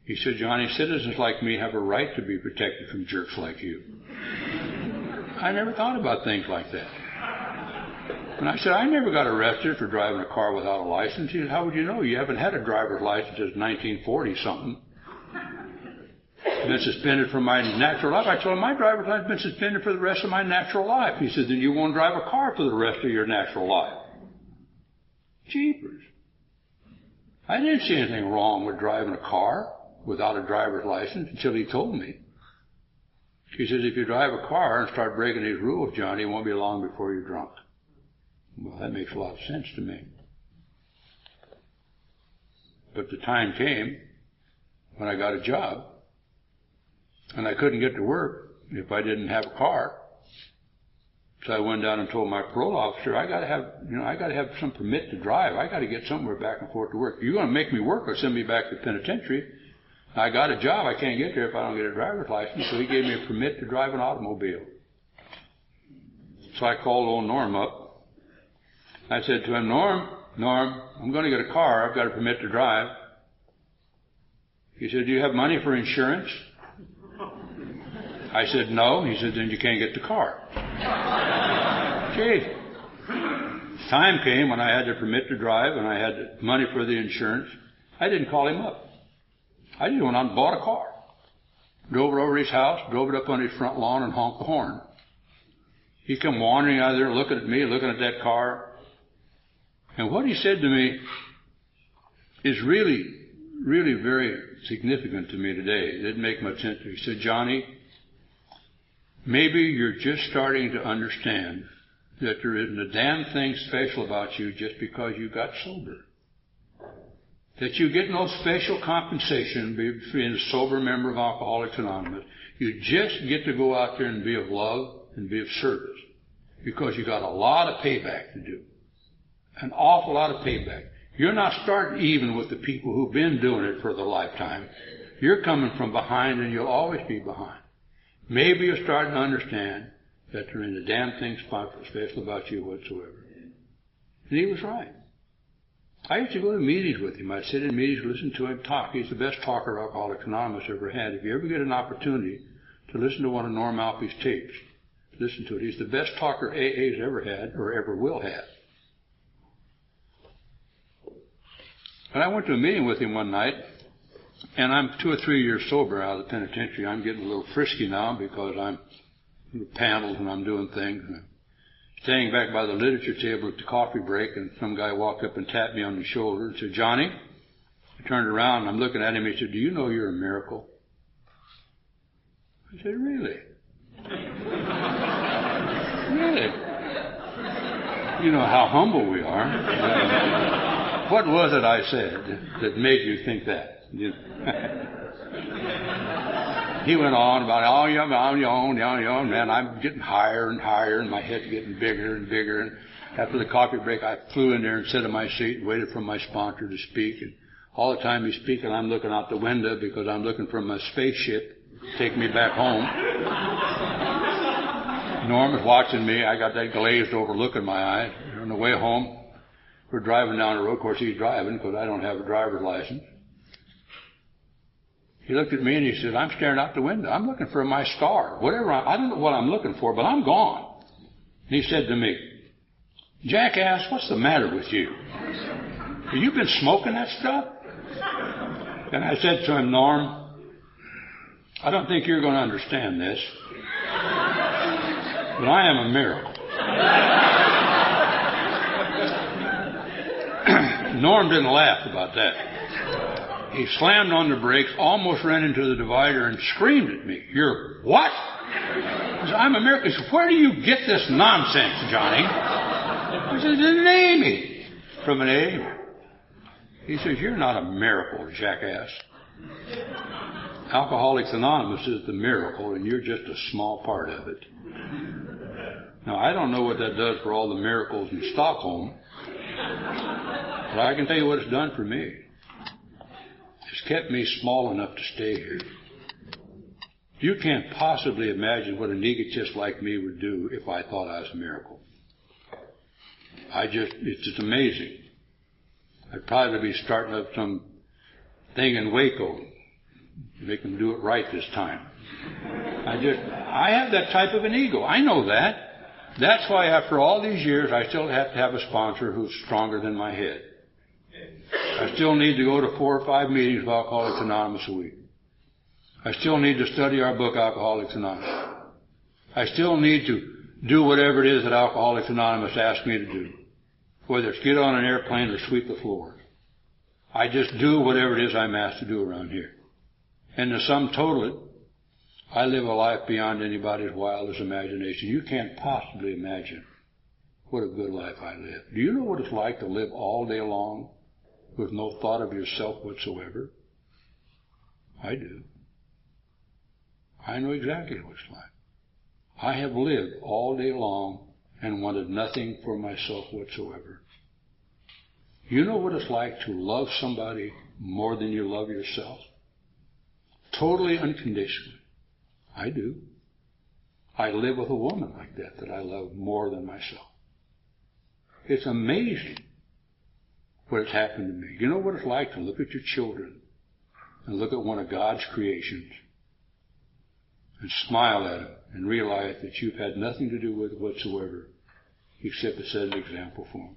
He said, Johnny, citizens like me have a right to be protected from jerks like you. I never thought about things like that. And I said, I never got arrested for driving a car without a license. He said, how would you know? You haven't had a driver's license since 1940-something. Been suspended from my natural life. I told him, my driver's license has been suspended for the rest of my natural life. He said, then you won't drive a car for the rest of your natural life. Jeepers. I didn't see anything wrong with driving a car without a driver's license until he told me. He says, if you drive a car and start breaking these rules, Johnny, it won't be long before you're drunk. Well, that makes a lot of sense to me. But the time came when I got a job, and I couldn't get to work if I didn't have a car. So I went down and told my parole officer, I got to have some permit to drive. I got to get somewhere back and forth to work. You're going to make me work or send me back to the penitentiary. I got a job. I can't get there if I don't get a driver's license. So he gave me a permit to drive an automobile. So I called old Norm up. I said to him, Norm, I'm going to get a car. I've got a permit to drive. He said, do you have money for insurance? I said, no. He said, then you can't get the car. Gee. Time came when I had the permit to drive and I had the money for the insurance. I didn't call him up. I just went out and bought a car. Drove it over his house, drove it up on his front lawn and honked the horn. He come wandering out of there looking at me, looking at that car. And what he said to me is really, really very significant to me today. It didn't make much sense. He said, Johnny, maybe you're just starting to understand that there isn't a damn thing special about you just because you got sober. That you get no special compensation being a sober member of Alcoholics Anonymous. You just get to go out there and be of love and be of service. Because you got a lot of payback to do. An awful lot of payback. You're not starting even with the people who've been doing it for their lifetime. You're coming from behind and you'll always be behind. Maybe you're starting to understand that there ain't a damn thing special about you whatsoever. And he was right. I used to go to meetings with him. I'd sit in meetings, listen to him talk. He's the best talker Alcoholics Anonymous ever had. If you ever get an opportunity to listen to one of Norm Alpe's tapes, listen to it. He's the best talker AA's ever had or ever will have. But I went to a meeting with him one night, and I'm 2 or 3 years sober out of the penitentiary. I'm getting a little frisky now because I'm panels and I'm doing things. Standing back by the literature table at the coffee break, and some guy walked up and tapped me on the shoulder and said, Johnny. I turned around and I'm looking at him. He said, do you know you're a miracle? I said, really? Really? You know how humble we are. What was it I said that made you think that? You know? He went on about, man, I'm getting higher and higher, and my head's getting bigger and bigger. And After the coffee break, I flew in there and sat in my seat and waited for my sponsor to speak. And all the time he's speaking, I'm looking out the window because I'm looking for my spaceship to take me back home. Norm is watching me. I got that glazed over look in my eyes. On the way home, we're driving down the road. Of course, he's driving because I don't have a driver's license. He looked at me and he said, I'm staring out the window. I'm looking for my star. I don't know what I'm looking for, but I'm gone. And he said to me, jackass, what's the matter with you? Have you been smoking that stuff? And I said to him, Norm, I don't think you're going to understand this, but I am a miracle. Norm didn't laugh about that. He slammed on the brakes, almost ran into the divider, and screamed at me. You're what? I said, I'm a miracle. He said, where do you get this nonsense, Johnny? I said, an Amy. From an A. He says, you're not a miracle, jackass. Alcoholics Anonymous is the miracle, and you're just a small part of it. Now, I don't know what that does for all the miracles in Stockholm, but I can tell you what it's done for me. It's kept me small enough to stay here. You can't possibly imagine what an egotist like me would do if I thought I was a miracle. It's just amazing. I'd probably be starting up some thing in Waco. Make them do it right this time. I have that type of an ego. I know that. That's why after all these years, I still have to have a sponsor who's stronger than my head. I still need to go to 4 or 5 meetings of Alcoholics Anonymous a week. I still need to study our book, Alcoholics Anonymous. I still need to do whatever it is that Alcoholics Anonymous asks me to do. Whether it's get on an airplane or sweep the floor. I just do whatever it is I'm asked to do around here. And the sum total, I live a life beyond anybody's wildest imagination. You can't possibly imagine what a good life I live. Do you know what it's like to live all day long with no thought of yourself whatsoever? I do. I know exactly what it's like. I have lived all day long and wanted nothing for myself whatsoever. You know what it's like to love somebody more than you love yourself? Totally unconditionally. I do. I live with a woman like that I love more than myself. It's amazing what has happened to me. You know what it's like to look at your children and look at one of God's creations and smile at them and realize that you've had nothing to do with it whatsoever except to set an example for them.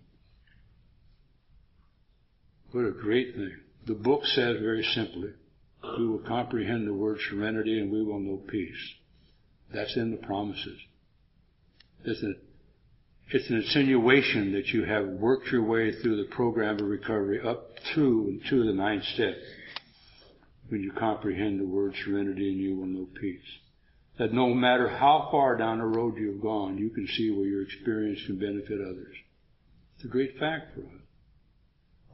What a great thing. The book says very simply, we will comprehend the word serenity and we will know peace. That's in the promises. It's an insinuation that you have worked your way through the program of recovery up through and to the 9th step. When you comprehend the word serenity and you will know peace. That no matter how far down the road you've gone, you can see where your experience can benefit others. It's a great fact for us.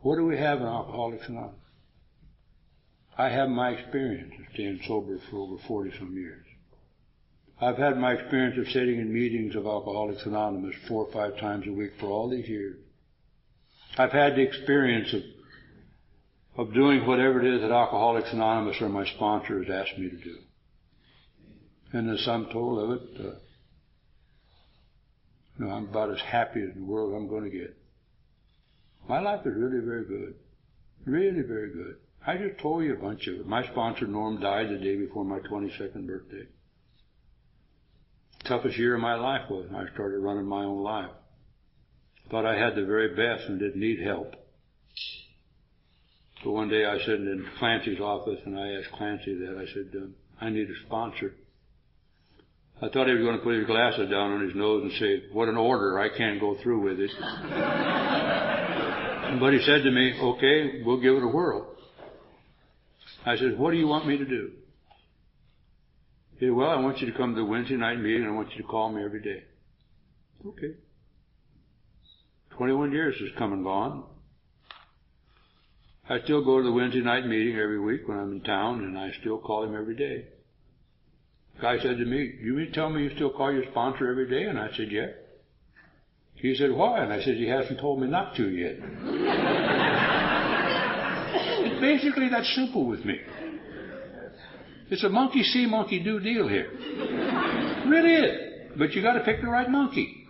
What do we have in Alcoholics Anonymous? I have my experience of staying sober for over 40-some years. I've had my experience of sitting in meetings of Alcoholics Anonymous 4 or 5 times a week for all these years. I've had the experience of doing whatever it is that Alcoholics Anonymous or my sponsor has asked me to do. And the sum total of it, I'm about as happy as the world I'm going to get. My life is really very good. Really very good. I just told you a bunch of it. My sponsor, Norm, died the day before my 22nd birthday. Toughest year of my life was when I started running my own life. Thought I had the very best and didn't need help. So one day I sat in Clancy's office and I asked Clancy that. I said, I need a sponsor. I thought he was going to put his glasses down on his nose and say, what an order, I can't go through with it. But he said to me, okay, we'll give it a whirl. I said, what do you want me to do? He said, well, I want you to come to the Wednesday night meeting and I want you to call me every day. Okay. 21 years has come and gone. I still go to the Wednesday night meeting every week when I'm in town and I still call him every day. The guy said to me, you mean to tell me you still call your sponsor every day? And I said, yeah. He said, why? And I said, he hasn't told me not to yet. It's basically that simple with me. It's a monkey see, monkey do deal here. It really is. But you got to pick the right monkey.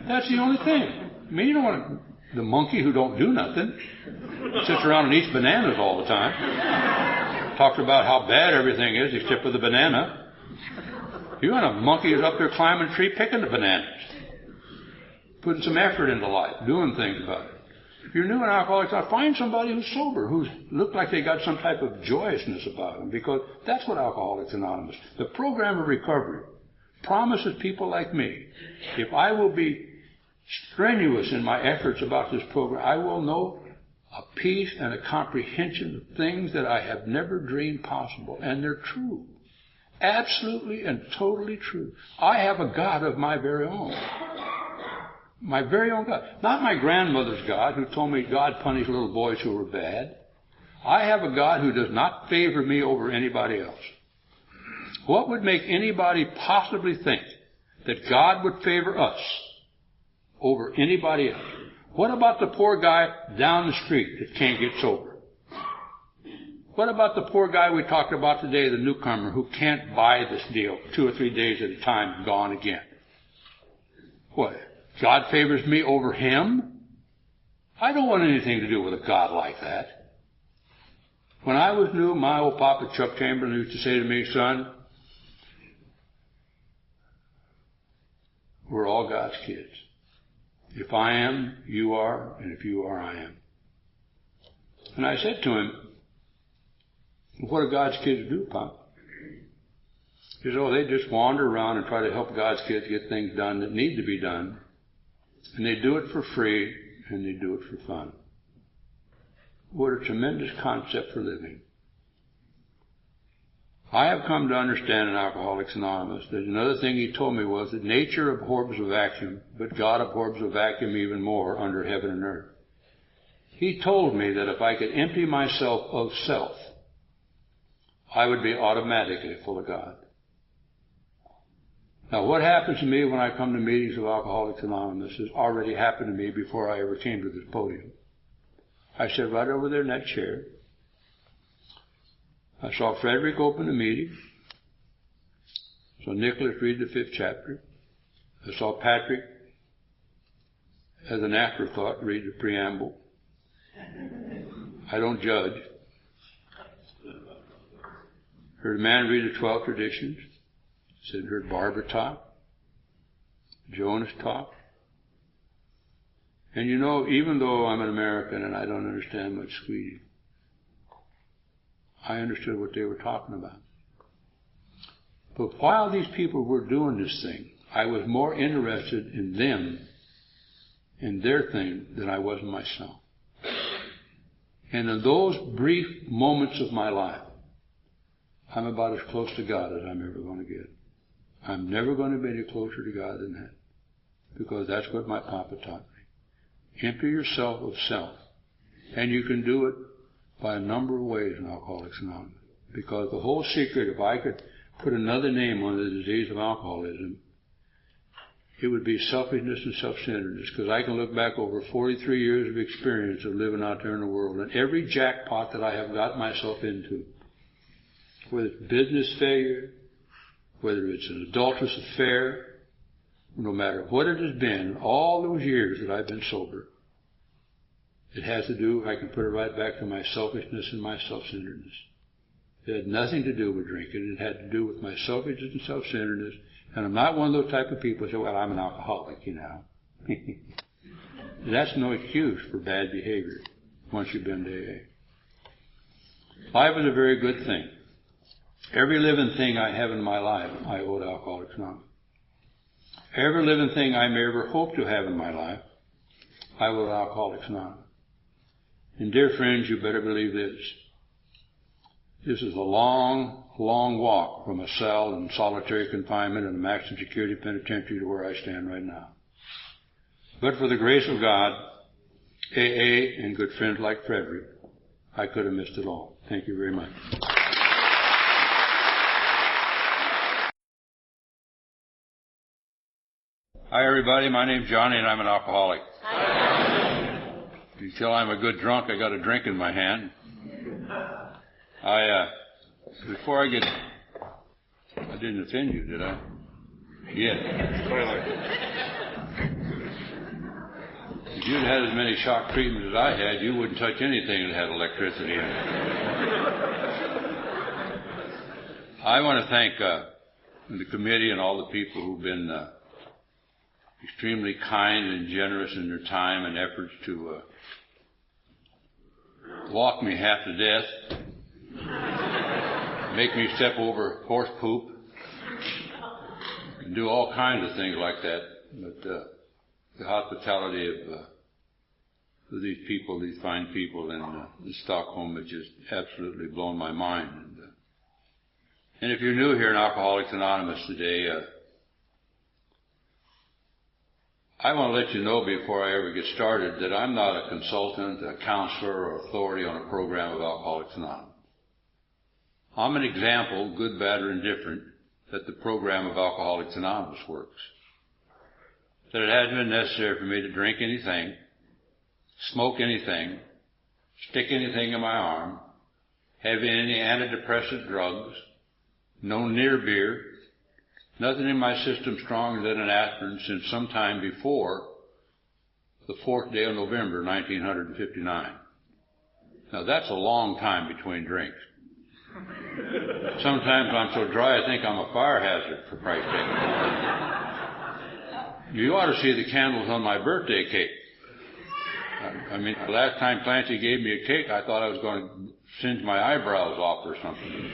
That's the only thing. I mean, you don't want the monkey who don't do nothing. Sits around and eats bananas all the time. Talks about how bad everything is except for the banana. You want a monkey who's up there climbing a tree picking the bananas. Putting some effort into life. Doing things about it. If you're new in Alcoholics Anonymous, find somebody who's sober, who look like they got some type of joyousness about them. Because that's what Alcoholics Anonymous. The program of recovery promises people like me, if I will be strenuous in my efforts about this program, I will know a peace and a comprehension of things that I have never dreamed possible. And they're true. Absolutely and totally true. I have a God of my very own. My very own God. Not my grandmother's God who told me God punished little boys who were bad. I have a God who does not favor me over anybody else. What would make anybody possibly think that God would favor us over anybody else? What about the poor guy down the street that can't get sober? What about the poor guy we talked about today, the newcomer, who can't buy this deal 2 or 3 days at a time, gone again? What? God favors me over him? I don't want anything to do with a God like that. When I was new, my old papa, Chuck Chamberlain, used to say to me, son, we're all God's kids. If I am, you are, and if you are, I am. And I said to him, what do God's kids do, Pop? He said, oh, they just wander around and try to help God's kids get things done that need to be done. And they do it for free, and they do it for fun. What a tremendous concept for living. I have come to understand in Alcoholics Anonymous that another thing he told me was that nature abhors a vacuum, but God abhors a vacuum even more under heaven and earth. He told me that if I could empty myself of self, I would be automatically full of God. Now, what happens to me when I come to meetings of Alcoholics Anonymous has already happened to me before I ever came to this podium. I sat right over there in that chair. I saw Frederick open the meeting. I saw Nicholas read the 5th chapter. I saw Patrick, as an afterthought, read the preamble. I don't judge. Heard a man read the 12 traditions. Said, heard Barbara talk. Jonas talk. And you know, even though I'm an American and I don't understand much Swedish, I understood what they were talking about. But while these people were doing this thing, I was more interested in them and their thing than I was in myself. And in those brief moments of my life, I'm about as close to God as I'm ever going to get. I'm never going to be any closer to God than that. Because that's what my Papa taught me. Empty yourself of self. And you can do it by a number of ways in Alcoholics Anonymous. Because the whole secret, if I could put another name on the disease of alcoholism, it would be selfishness and self-centeredness. Because I can look back over 43 years of experience of living out there in the world, and every jackpot that I have got myself into, whether it's business failure, whether it's an adulterous affair, no matter what it has been, all those years that I've been sober, it has to do, I can put it right back to my selfishness and my self-centeredness. It had nothing to do with drinking. It had to do with my selfishness and self-centeredness. And I'm not one of those type of people who say, well, I'm an alcoholic, you know. That's no excuse for bad behavior once you've been to AA. Life is a very good thing. Every living thing I have in my life, I owe to Alcoholics Anonymous. Every living thing I may ever hope to have in my life, I owe to Alcoholics Anonymous. And dear friends, you better believe this. This is a long, long walk from a cell in solitary confinement in a maximum security penitentiary to where I stand right now. But for the grace of God, AA, and good friends like Frederick, I could have missed it all. Thank you very much. Hi, everybody. My name's Johnny, and I'm an alcoholic. Hi. Until I'm a good drunk, I got a drink in my hand. Before I didn't offend you, did I? Yeah. If you'd had as many shock treatments as I had, you wouldn't touch anything that had electricity in it. I want to thank the committee and all the people who've been extremely kind and generous in their time and efforts to walk me half to death, make me step over horse poop, and do all kinds of things like that. But the hospitality of these people, these fine people in Stockholm, has just absolutely blown my mind. And if you're new here in Alcoholics Anonymous today, I want to let you know before I ever get started that I'm not a consultant, a counselor, or authority on a program of Alcoholics Anonymous. I'm an example, good, bad, or indifferent, that the program of Alcoholics Anonymous works. That it hasn't been necessary for me to drink anything, smoke anything, stick anything in my arm, have any antidepressant drugs, no near beer, nothing in my system stronger than an aspirin since sometime before the 4th day of November, 1959. Now that's a long time between drinks. Sometimes I'm so dry I think I'm a fire hazard, for Christ's sake. You ought to see the candles on my birthday cake. I mean, the last time Clancy gave me a cake, I thought I was going to singe my eyebrows off or something.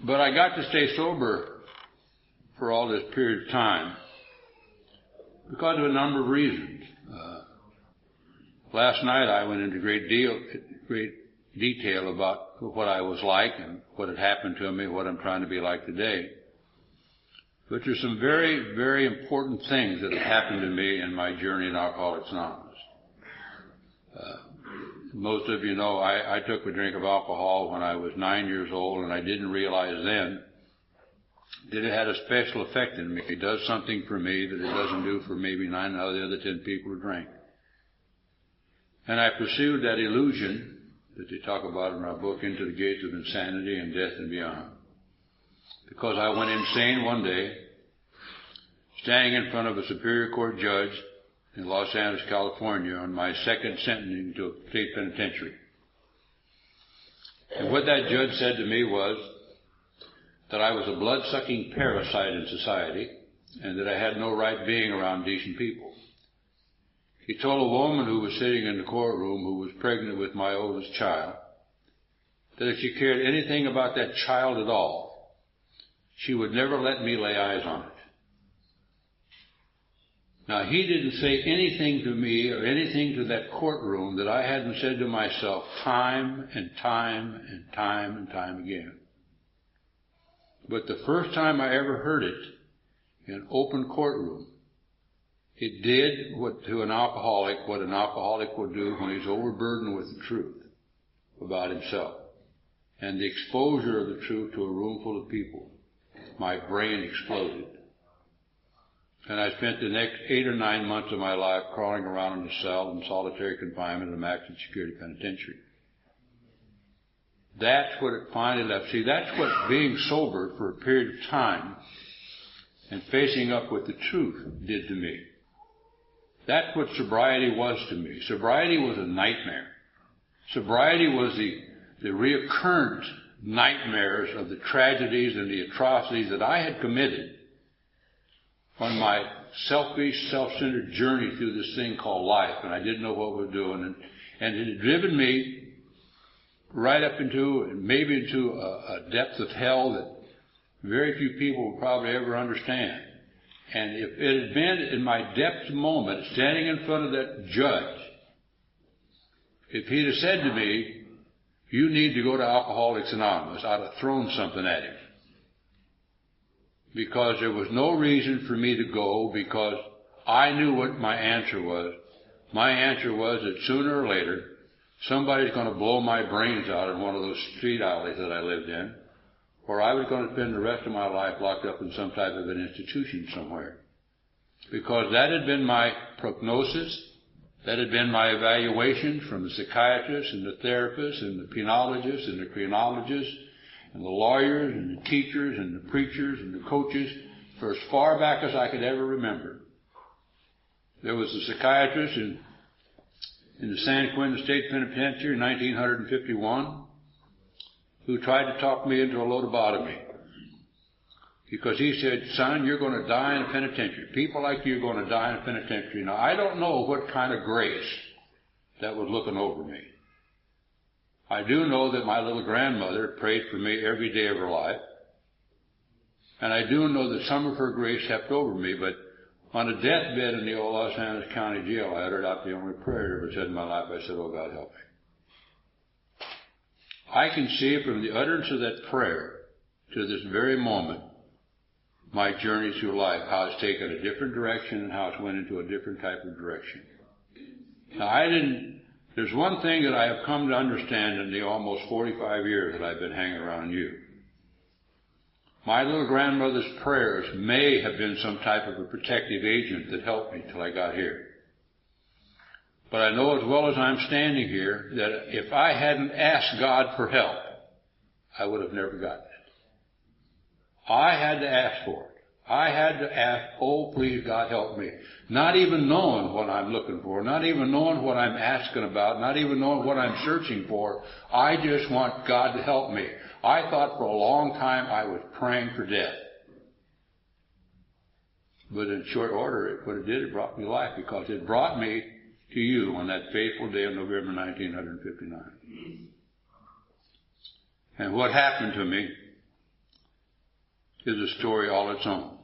But I got to stay sober for all this period of time because of a number of reasons. Last night I went into great detail about what I was like and what had happened to me, what I'm trying to be like today. But there's some very, very important things that have happened to me in my journey in Alcoholics Anonymous. Most of you know I took a drink of alcohol when I was 9 years old, and I didn't realize then that it had a special effect in me. It does something for me that it doesn't do for maybe 9 out of the other 10 people who drink. And I pursued that illusion that they talk about in my book, Into the Gates of Insanity and Death and Beyond, because I went insane one day, standing in front of a Superior Court judge in Los Angeles, California, on my second sentencing to a state penitentiary. And what that judge said to me was that I was a blood-sucking parasite in society and that I had no right being around decent people. He told a woman who was sitting in the courtroom who was pregnant with my oldest child that if she cared anything about that child at all, she would never let me lay eyes on it. Now, he didn't say anything to me or anything to that courtroom that I hadn't said to myself time and time and time and time again. But the first time I ever heard it in an open courtroom, it did what an alcoholic would do when he's overburdened with the truth about himself. And the exposure of the truth to a room full of people, my brain exploded. And I spent the next 8 or 9 months of my life crawling around in a cell in solitary confinement in a maximum security penitentiary. That's what it finally left. See, that's what being sober for a period of time and facing up with the truth did to me. That's what sobriety was to me. Sobriety was a nightmare. Sobriety was the reoccurrent nightmares of the tragedies and the atrocities that I had committed on my selfish, self-centered journey through this thing called life, and I didn't know what we were doing, and it had driven me right up into, maybe into a depth of hell that very few people will probably ever understand. And if it had been in my depth moment, standing in front of that judge, if he'd have said to me, "You need to go to Alcoholics Anonymous," I'd have thrown something at him. Because there was no reason for me to go, because I knew what my answer was. My answer was that sooner or later, somebody's going to blow my brains out in one of those street alleys that I lived in, or I was going to spend the rest of my life locked up in some type of an institution somewhere. Because that had been my prognosis, that had been my evaluation from the psychiatrists and the therapists and the penologists and the criminologists and the lawyers and the teachers and the preachers and the coaches for as far back as I could ever remember. There was a psychiatrist in the San Quentin State Penitentiary in 1951 who tried to talk me into a lobotomy. Because he said, son, you're going to die in a penitentiary. People like you are going to die in a penitentiary. Now, I don't know what kind of grace that was looking over me. I do know that my little grandmother prayed for me every day of her life. And I do know that some of her grace kept over me, but on a deathbed in the old Los Angeles County Jail, I uttered out the only prayer I ever said in my life. I said, oh, God, help me. I can see from the utterance of that prayer to this very moment my journey through life, how it's taken a different direction and how it's went into a different type of direction. Now, there's one thing that I have come to understand in the almost 45 years that I've been hanging around you. My little grandmother's prayers may have been some type of a protective agent that helped me till I got here. But I know as well as I'm standing here that if I hadn't asked God for help, I would have never gotten it. I had to ask for it. I had to ask, oh, please, God, help me. Not even knowing what I'm looking for, not even knowing what I'm asking about, not even knowing what I'm searching for. I just want God to help me. I thought for a long time I was praying for death. But in short order, what it did, it brought me life, because it brought me to you on that fateful day of November 1959. And what happened to me is a story all its own.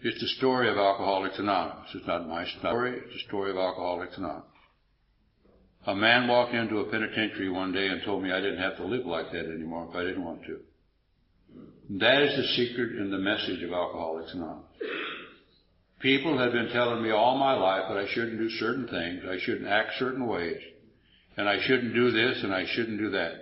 It's the story of Alcoholics Anonymous. It's not my story. It's the story of Alcoholics Anonymous. A man walked into a penitentiary one day and told me I didn't have to live like that anymore if I didn't want to. That is the secret and the message of Alcoholics Anonymous. People have been telling me all my life that I shouldn't do certain things, I shouldn't act certain ways, and I shouldn't do this and I shouldn't do that.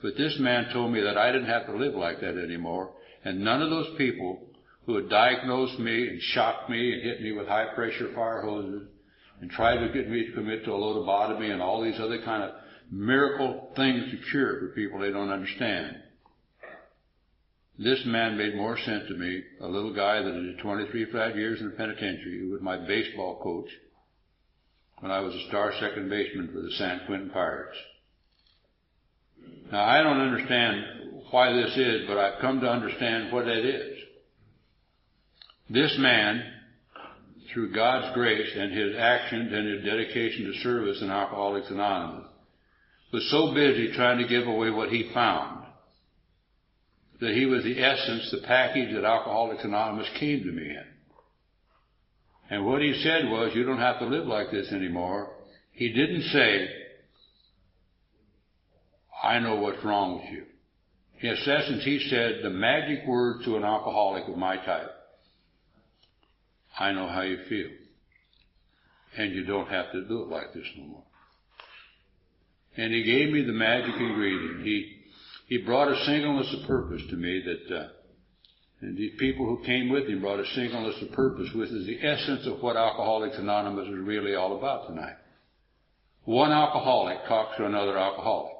But this man told me that I didn't have to live like that anymore, and none of those people who had diagnosed me and shocked me and hit me with high-pressure fire hoses and tried to get me to commit to a lobotomy and all these other kind of miracle things to cure for people they don't understand. This man made more sense to me, a little guy that did 23 flat years in the penitentiary, who was my baseball coach when I was a star second baseman for the San Quentin Pirates. Now, I don't understand why this is, but I've come to understand what that is. This man, through God's grace and his actions and his dedication to service in Alcoholics Anonymous, was so busy trying to give away what he found that he was the essence, the package that Alcoholics Anonymous came to me in. And what he said was, you don't have to live like this anymore. He didn't say, I know what's wrong with you. In essence, he said the magic word to an alcoholic of my type: I know how you feel. And you don't have to do it like this no more. And he gave me the magic ingredient. He brought a singleness of purpose to me and these people who came with him brought a singleness of purpose, which is the essence of what Alcoholics Anonymous is really all about tonight. One alcoholic talks to another alcoholic.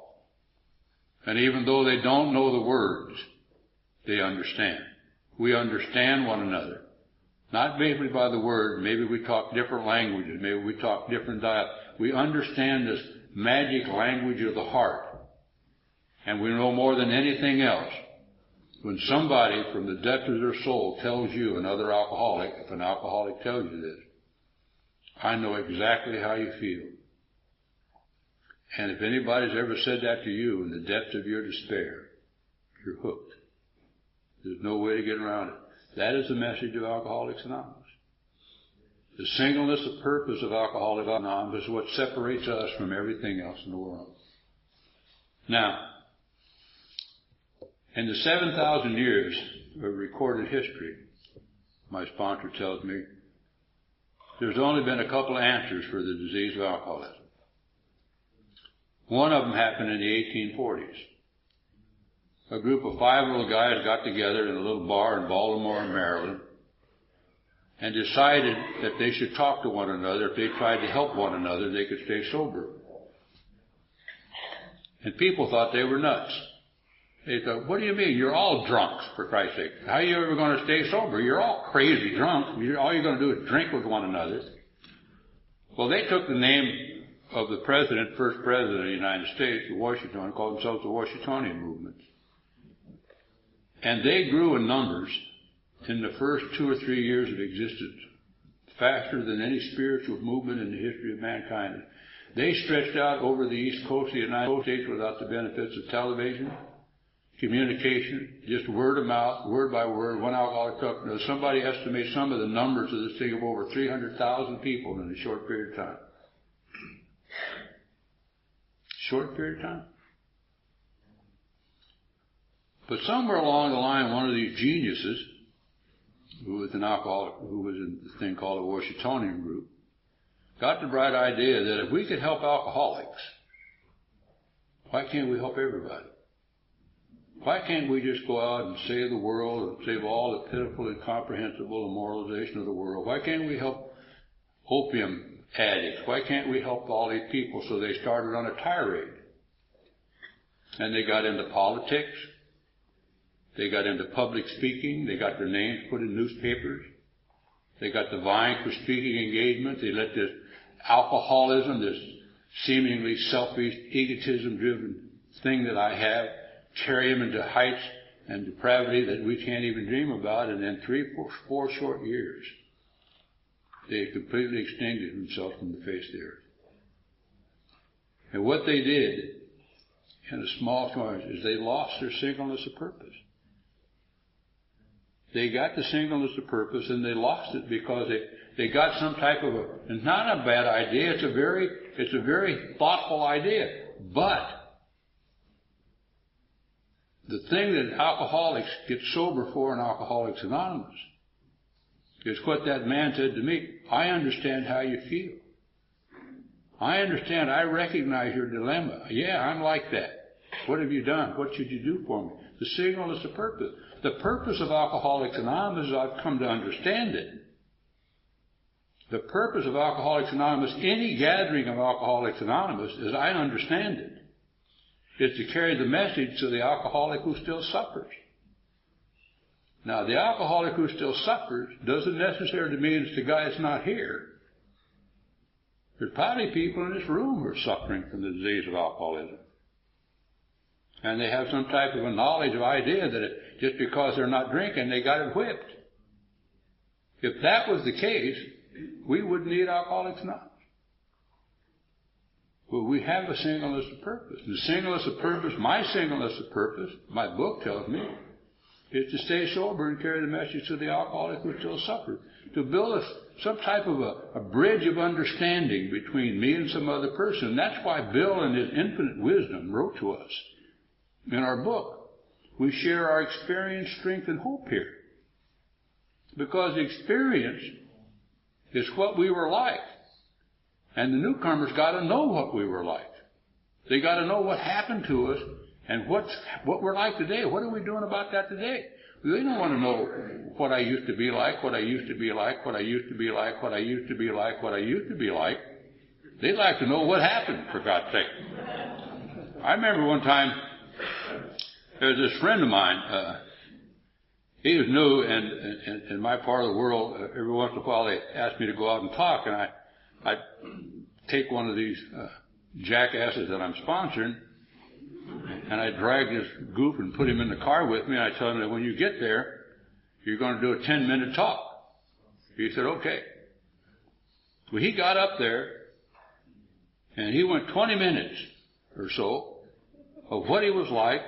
And even though they don't know the words, they understand. We understand one another. Not maybe by the word, maybe we talk different languages, maybe we talk different dialects. We understand this magic language of the heart. And we know more than anything else, when somebody from the depth of their soul tells you, another alcoholic, if an alcoholic tells you this, I know exactly how you feel. And if anybody's ever said that to you in the depths of your despair, you're hooked. There's no way to get around it. That is the message of Alcoholics Anonymous. The singleness of purpose of Alcoholics Anonymous is what separates us from everything else in the world. Now, in the 7,000 years of recorded history, my sponsor tells me, there's only been a couple of answers for the disease of alcoholism. One of them happened in the 1840s. a group of 5 little guys got together in a little bar in Baltimore, Maryland, and decided that they should talk to one another. If they tried to help one another, they could stay sober. And people thought they were nuts. They thought, what do you mean? You're all drunks, for Christ's sake. How are you ever going to stay sober? You're all crazy drunk. All you're going to do is drink with one another. Well, they took the name of the president, first president of the United States, Washington, and called themselves the Washingtonian movement. And they grew in numbers in the first 2 or 3 years of existence, faster than any spiritual movement in the history of mankind. They stretched out over the East Coast of the United States without the benefits of television, communication, just word of mouth, word by word, one alcoholic took. Somebody estimates some of the numbers of this thing of over 300,000 people in a short period of time. Short period of time. But somewhere along the line, one of these geniuses, who was an alcoholic, who was in this thing called the Washingtonian group, got the bright idea that if we could help alcoholics, why can't we help everybody? Why can't we just go out and save the world and save all the pitiful, incomprehensible immoralization of the world? Why can't we help opium addicts? Why can't we help all these people? So they started on a tirade. And they got into politics. They got into public speaking. They got their names put in newspapers. They got the vying for speaking engagement. They let this alcoholism, this seemingly selfish, egotism-driven thing that I have, carry them into heights and depravity that we can't even dream about. And in 3 or 4 short years, they completely extinguished themselves from the face of the earth. And what they did, in a small terms, is they lost their singleness of purpose. They got the singleness of purpose and they lost it because they got some type of it's not a bad idea, it's a very thoughtful idea. But the thing that alcoholics get sober for in Alcoholics Anonymous is what that man said to me. I understand how you feel. I understand. I recognize your dilemma. Yeah, I'm like that. What have you done? What should you do for me? The singleness of purpose. The purpose of Alcoholics Anonymous, I've come to understand it. The purpose of Alcoholics Anonymous, any gathering of Alcoholics Anonymous, as I understand it, is to carry the message to the alcoholic who still suffers. Now, the alcoholic who still suffers doesn't necessarily mean it's the guy that's not here. There's probably people in this room who are suffering from the disease of alcoholism. And they have some type of a knowledge or idea that just because they're not drinking, they got it whipped. If that was the case, we wouldn't need Alcoholics Anonymous. But we have a singleness of purpose. The singleness of purpose, my singleness of purpose, my book tells me, is to stay sober and carry the message to the alcoholic who still suffers. To build some type of a bridge of understanding between me and some other person. That's why Bill in his infinite wisdom wrote to us in our book. We share our experience, strength, and hope here. Because experience is what we were like. And the newcomers got to know what we were like. They got to know what happened to us and what we're like today. What are we doing about that today? They don't want to know what I used to be like, what I used to be like, what I used to be like, what I used to be like, what I used to be like. They'd like to know what happened, for God's sake. I remember one time, there was this friend of mine, he was new, and in my part of the world, every once in a while they asked me to go out and talk, and I'd take one of these jackasses that I'm sponsoring, and I drag this goof and put him in the car with me, and I tell him that when you get there, you're going to do a 10-minute talk. He said, okay. Well, he got up there, and he went 20 minutes or so of what he was like,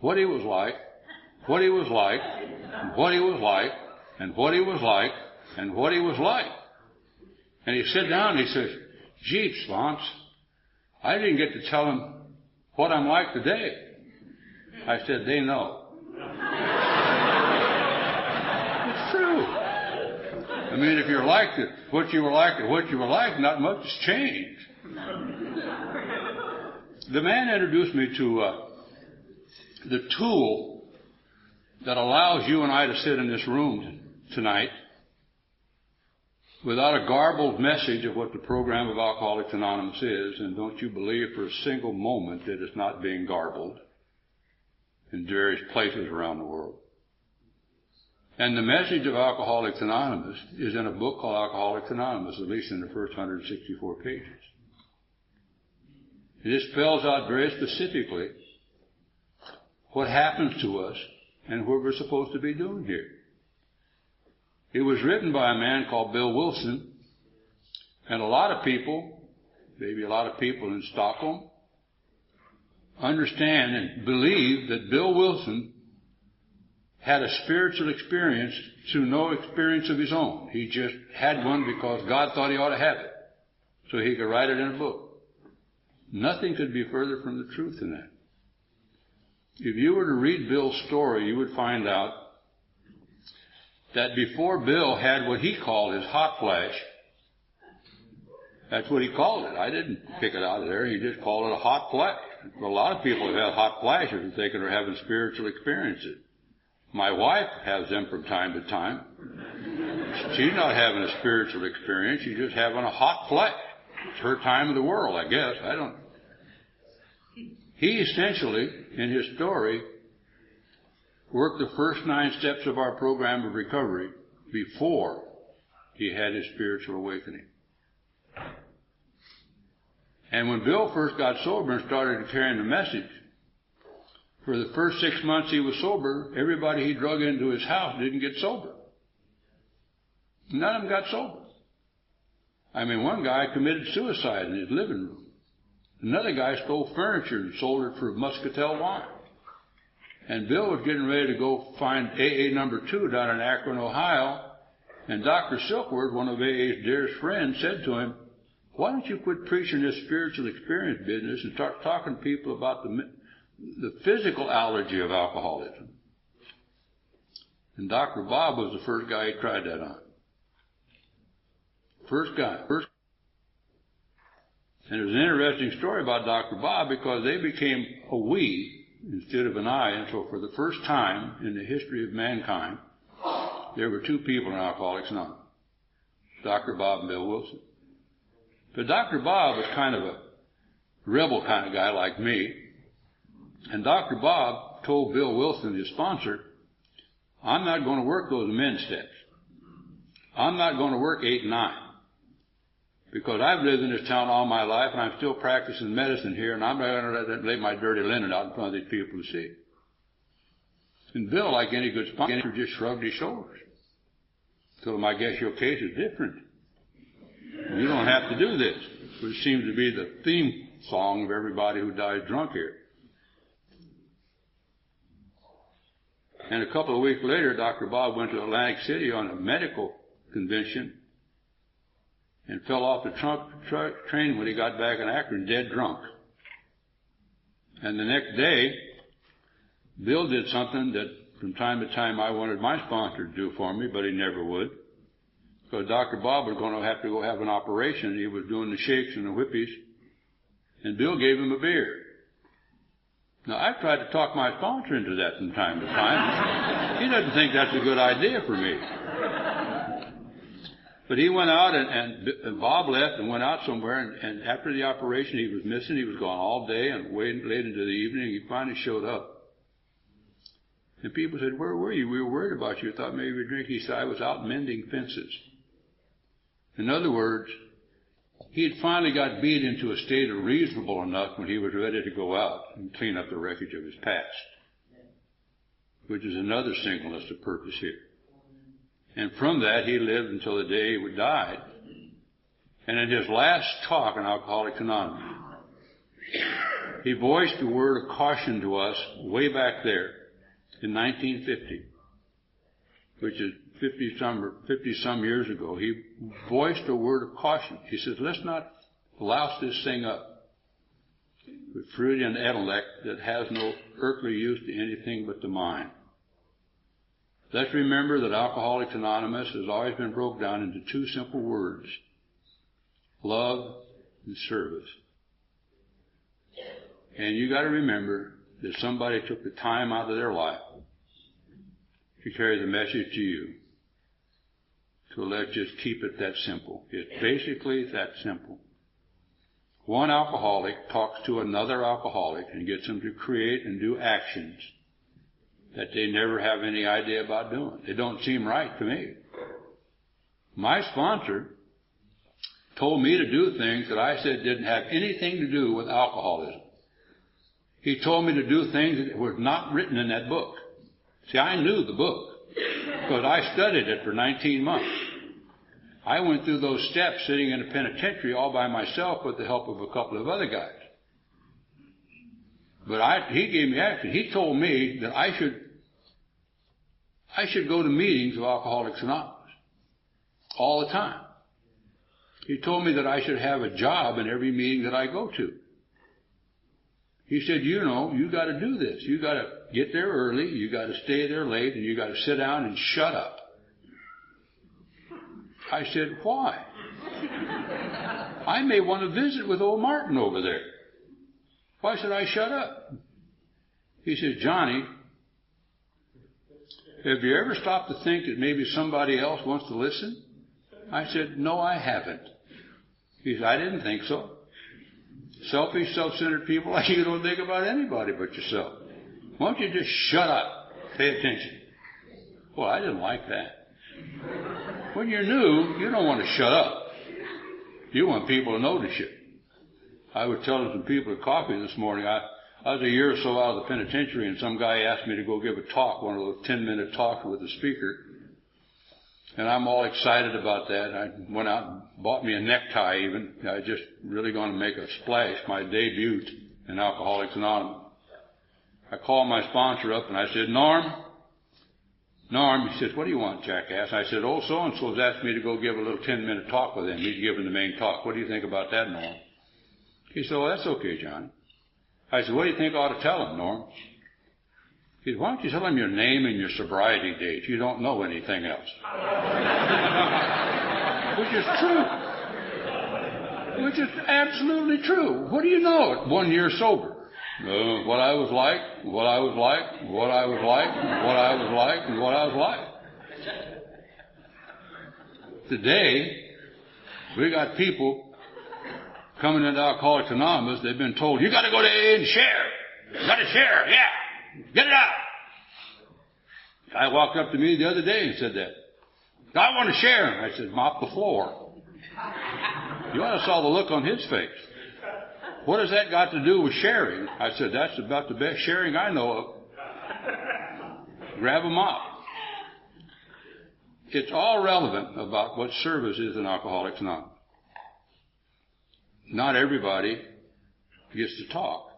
what he was like, what he was like, and what he was like, and what he was like, and what he was like. And he sat down and he says, "Jeeps, Lance, I didn't get to tell him what I'm like today." I said, "They know." It's true. I mean, if you're like what you were like and what you were like, not much has changed. The man introduced me to the tool that allows you and I to sit in this room tonight without a garbled message of what the program of Alcoholics Anonymous is, and don't you believe for a single moment that it's not being garbled in various places around the world. And the message of Alcoholics Anonymous is in a book called Alcoholics Anonymous, at least in the first 164 pages. It spells out very specifically what happens to us and what we're supposed to be doing here. It was written by a man called Bill Wilson, and a lot of people, maybe a lot of people in Stockholm, understand and believe that Bill Wilson had a spiritual experience through no experience of his own. He just had one because God thought he ought to have it, so he could write it in a book. Nothing could be further from the truth than that. If you were to read Bill's story, you would find out that before Bill had what he called his hot flash, that's what he called it. I didn't pick it out of there. He just called it a hot flash. A lot of people have had hot flashes and thinking they're having spiritual experiences. My wife has them from time to time. She's not having a spiritual experience. She's just having a hot flash. It's her time of the world, I guess. I don't. He essentially, in his story, worked the first 9 steps of our program of recovery before he had his spiritual awakening. And when Bill first got sober and started carrying the message, for the first 6 months he was sober, everybody he drug into his house didn't get sober. None of them got sober. I mean, one guy committed suicide in his living room. Another guy stole furniture and sold it for Muscatel wine. And Bill was getting ready to go find AA number 2 down in Akron, Ohio. And Dr. Silkworth, one of AA's dearest friends, said to him, "Why don't you quit preaching this spiritual experience business and start talking to people about the physical allergy of alcoholism?" And Dr. Bob was the first guy he tried that on. First guy. And it was an interesting story about Dr. Bob because they became a we instead of an I. And so for the first time in the history of mankind, there were 2 people in Alcoholics Anonymous, Dr. Bob and Bill Wilson. But Dr. Bob was kind of a rebel kind of guy like me. And Dr. Bob told Bill Wilson, his sponsor, "I'm not going to work those men's steps. I'm not going to work 8 and 9. Because I've lived in this town all my life and I'm still practicing medicine here, and I'm not going to lay my dirty linen out in front of these people to see." And Bill, like any good sponsor, just shrugged his shoulders. Told him, "I guess your case is different. You don't have to do this," which seems to be the theme song of everybody who dies drunk here. And a couple of weeks later, Dr. Bob went to Atlantic City on a medical convention and fell off the train when he got back in Akron, dead drunk. And the next day, Bill did something that from time to time I wanted my sponsor to do for me, but he never would. So Dr. Bob was going to have to go have an operation. He was doing the shakes and the whippies, and Bill gave him a beer. Now, I've tried to talk my sponsor into that from time to time. He doesn't think that's a good idea for me. But he went out, and Bob left and went out somewhere, and after the operation he was missing. He was gone all day and late into the evening. He finally showed up. And people said, "Where were you? We were worried about you. Thought maybe you were drinking." He said, "I was out mending fences." In other words, he had finally got beat into a state of reasonable enough when he was ready to go out and clean up the wreckage of his past, which is another singleness of purpose here. And from that, he lived until the day he died. And in his last talk in Alcoholics Anonymous, he voiced a word of caution to us way back there in 1950, which is 50-some years ago. He voiced a word of caution. He says, "Let's not louse this thing up with Freudian intellect that has no earthly use to anything but the mind. Let's remember that Alcoholics Anonymous has always been broken down into 2 simple words: love and service. And you got to remember that somebody took the time out of their life to carry the message to you. So let's just keep it that simple. It's basically that simple. One alcoholic talks to another alcoholic and gets them to create and do actions that they never have any idea about doing. They don't seem right to me. My sponsor told me to do things that I said didn't have anything to do with alcoholism. He told me to do things that were not written in that book. See, I knew the book because I studied it for 19 months. I went through those steps sitting in a penitentiary all by myself with the help of a couple of other guys. But he gave me action. He told me that I should go to meetings of Alcoholics Anonymous all the time. He told me that I should have a job in every meeting that I go to. He said, you got to do this. You got to get there early, you got to stay there late, and you got to sit down and shut up. I said, why? I may want to visit with old Martin over there. Why should I shut up? He said, Johnny, have you ever stopped to think that maybe somebody else wants to listen? I said, no, I haven't. He said, I didn't think so. Selfish, self-centered people like you don't think about anybody but yourself. Why don't you just shut up? Pay attention. Well, I didn't like that. When you're new, you don't want to shut up. You want people to notice you. I was telling some people at coffee this morning, I was a year or so out of the penitentiary, and some guy asked me to go give a talk, one of those 10-minute talks with a speaker. And I'm all excited about that. I went out and bought me a necktie even. I was just really going to make a splash, my debut in Alcoholics Anonymous. I called my sponsor up and I said, Norm, he says, what do you want, jackass? I said, oh, so-and-so's asked me to go give a little 10-minute talk with him. He's giving the main talk. What do you think about that, Norm? He said, oh, that's okay, Johnny. I said, what do you think I ought to tell him, Norm? He said, why don't you tell him your name and your sobriety date? You don't know anything else. Which is true. Which is absolutely true. What do you know at 1 year sober? What I was like, and what I was like. Today, we got people coming into Alcoholics Anonymous. They've been told, you got to go to AA and share. You got to share, yeah. Get it out. Guy walked up to me the other day and said that. I want to share. I said, mop the floor. You ought to saw the look on his face. What has that got to do with sharing? I said, that's about the best sharing I know of. Grab a mop. It's all relevant about what service is in Alcoholics Anonymous. Not everybody gets to talk.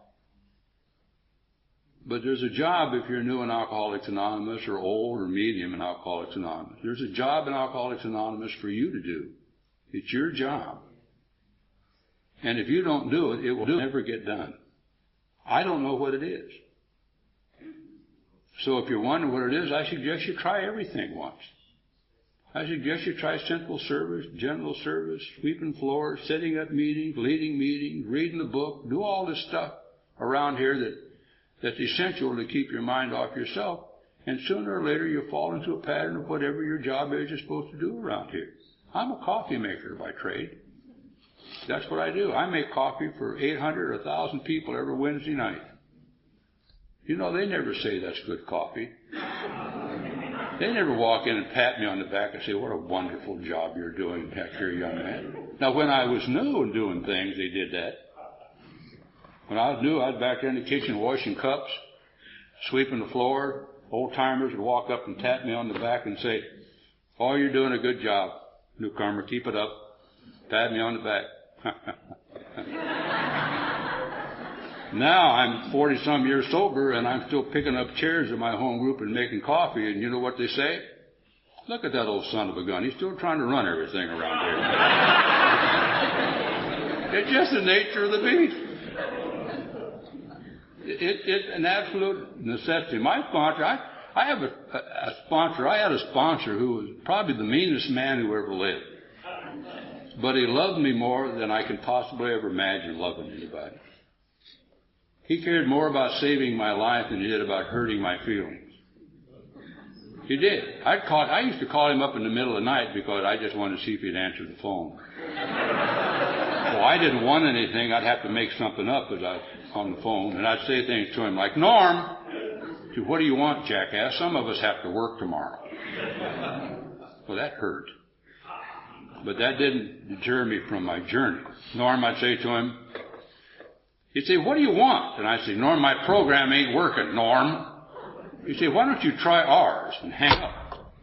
But there's a job if you're new in Alcoholics Anonymous or old or medium in Alcoholics Anonymous. There's a job in Alcoholics Anonymous for you to do. It's your job. And if you don't do it, it will never get done. I don't know what it is. So if you're wondering what it is, I suggest you try everything once. I suggest you try central service, general service, sweeping floors, setting up meetings, leading meetings, reading a book, do all this stuff around here that's essential to keep your mind off yourself. And sooner or later you'll fall into a pattern of whatever your job is you're supposed to do around here. I'm a coffee maker by trade. That's what I do. I make coffee for 800 or 1,000 people every Wednesday night. You know, they never say that's good coffee. They never walk in and pat me on the back and say, what a wonderful job you're doing back here, young man. Now, when I was new and doing things, they did that. When I was new, I was back there in the kitchen washing cups, sweeping the floor. Old-timers would walk up and tap me on the back and say, oh, you're doing a good job, newcomer. Keep it up. Pat me on the back. Now I'm 40-some years sober, and I'm still picking up chairs in my home group and making coffee, and you know what they say? Look at that old son of a gun. He's still trying to run everything around here. It's just the nature of the beast. It's an absolute necessity. My sponsor, I have a sponsor. I had a sponsor who was probably the meanest man who ever lived. But he loved me more than I can possibly ever imagine loving anybody. He cared more about saving my life than he did about hurting my feelings. He did. I used to call him up in the middle of the night because I just wanted to see if he'd answer the phone. Well, I didn't want anything. I'd have to make something up as I was on the phone. And I'd say things to him like, Norm, he said, what do you want, jackass? Some of us have to work tomorrow. Well, that hurt. But that didn't deter me from my journey. Norm, I'd say to him, he'd say, what do you want? And I'd say, Norm, my program ain't working, Norm. He'd say, why don't you try ours? And hang up.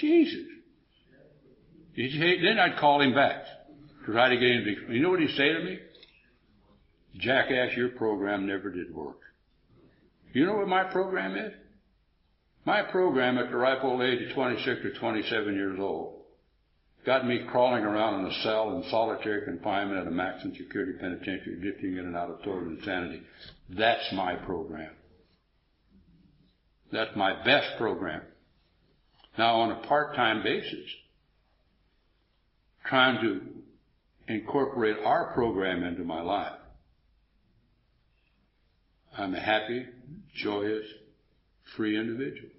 Jesus. Then I'd call him back to try to get him to, you know what he'd say to me? Jackass, your program never did work. You know what my program is? My program at the ripe old age of 26 or 27 years old got me crawling around in a cell in solitary confinement at a maximum security penitentiary, drifting in and out of total insanity. That's my program. That's my best program. Now, on a part-time basis, trying to incorporate our program into my life. I'm a happy, joyous, free individual.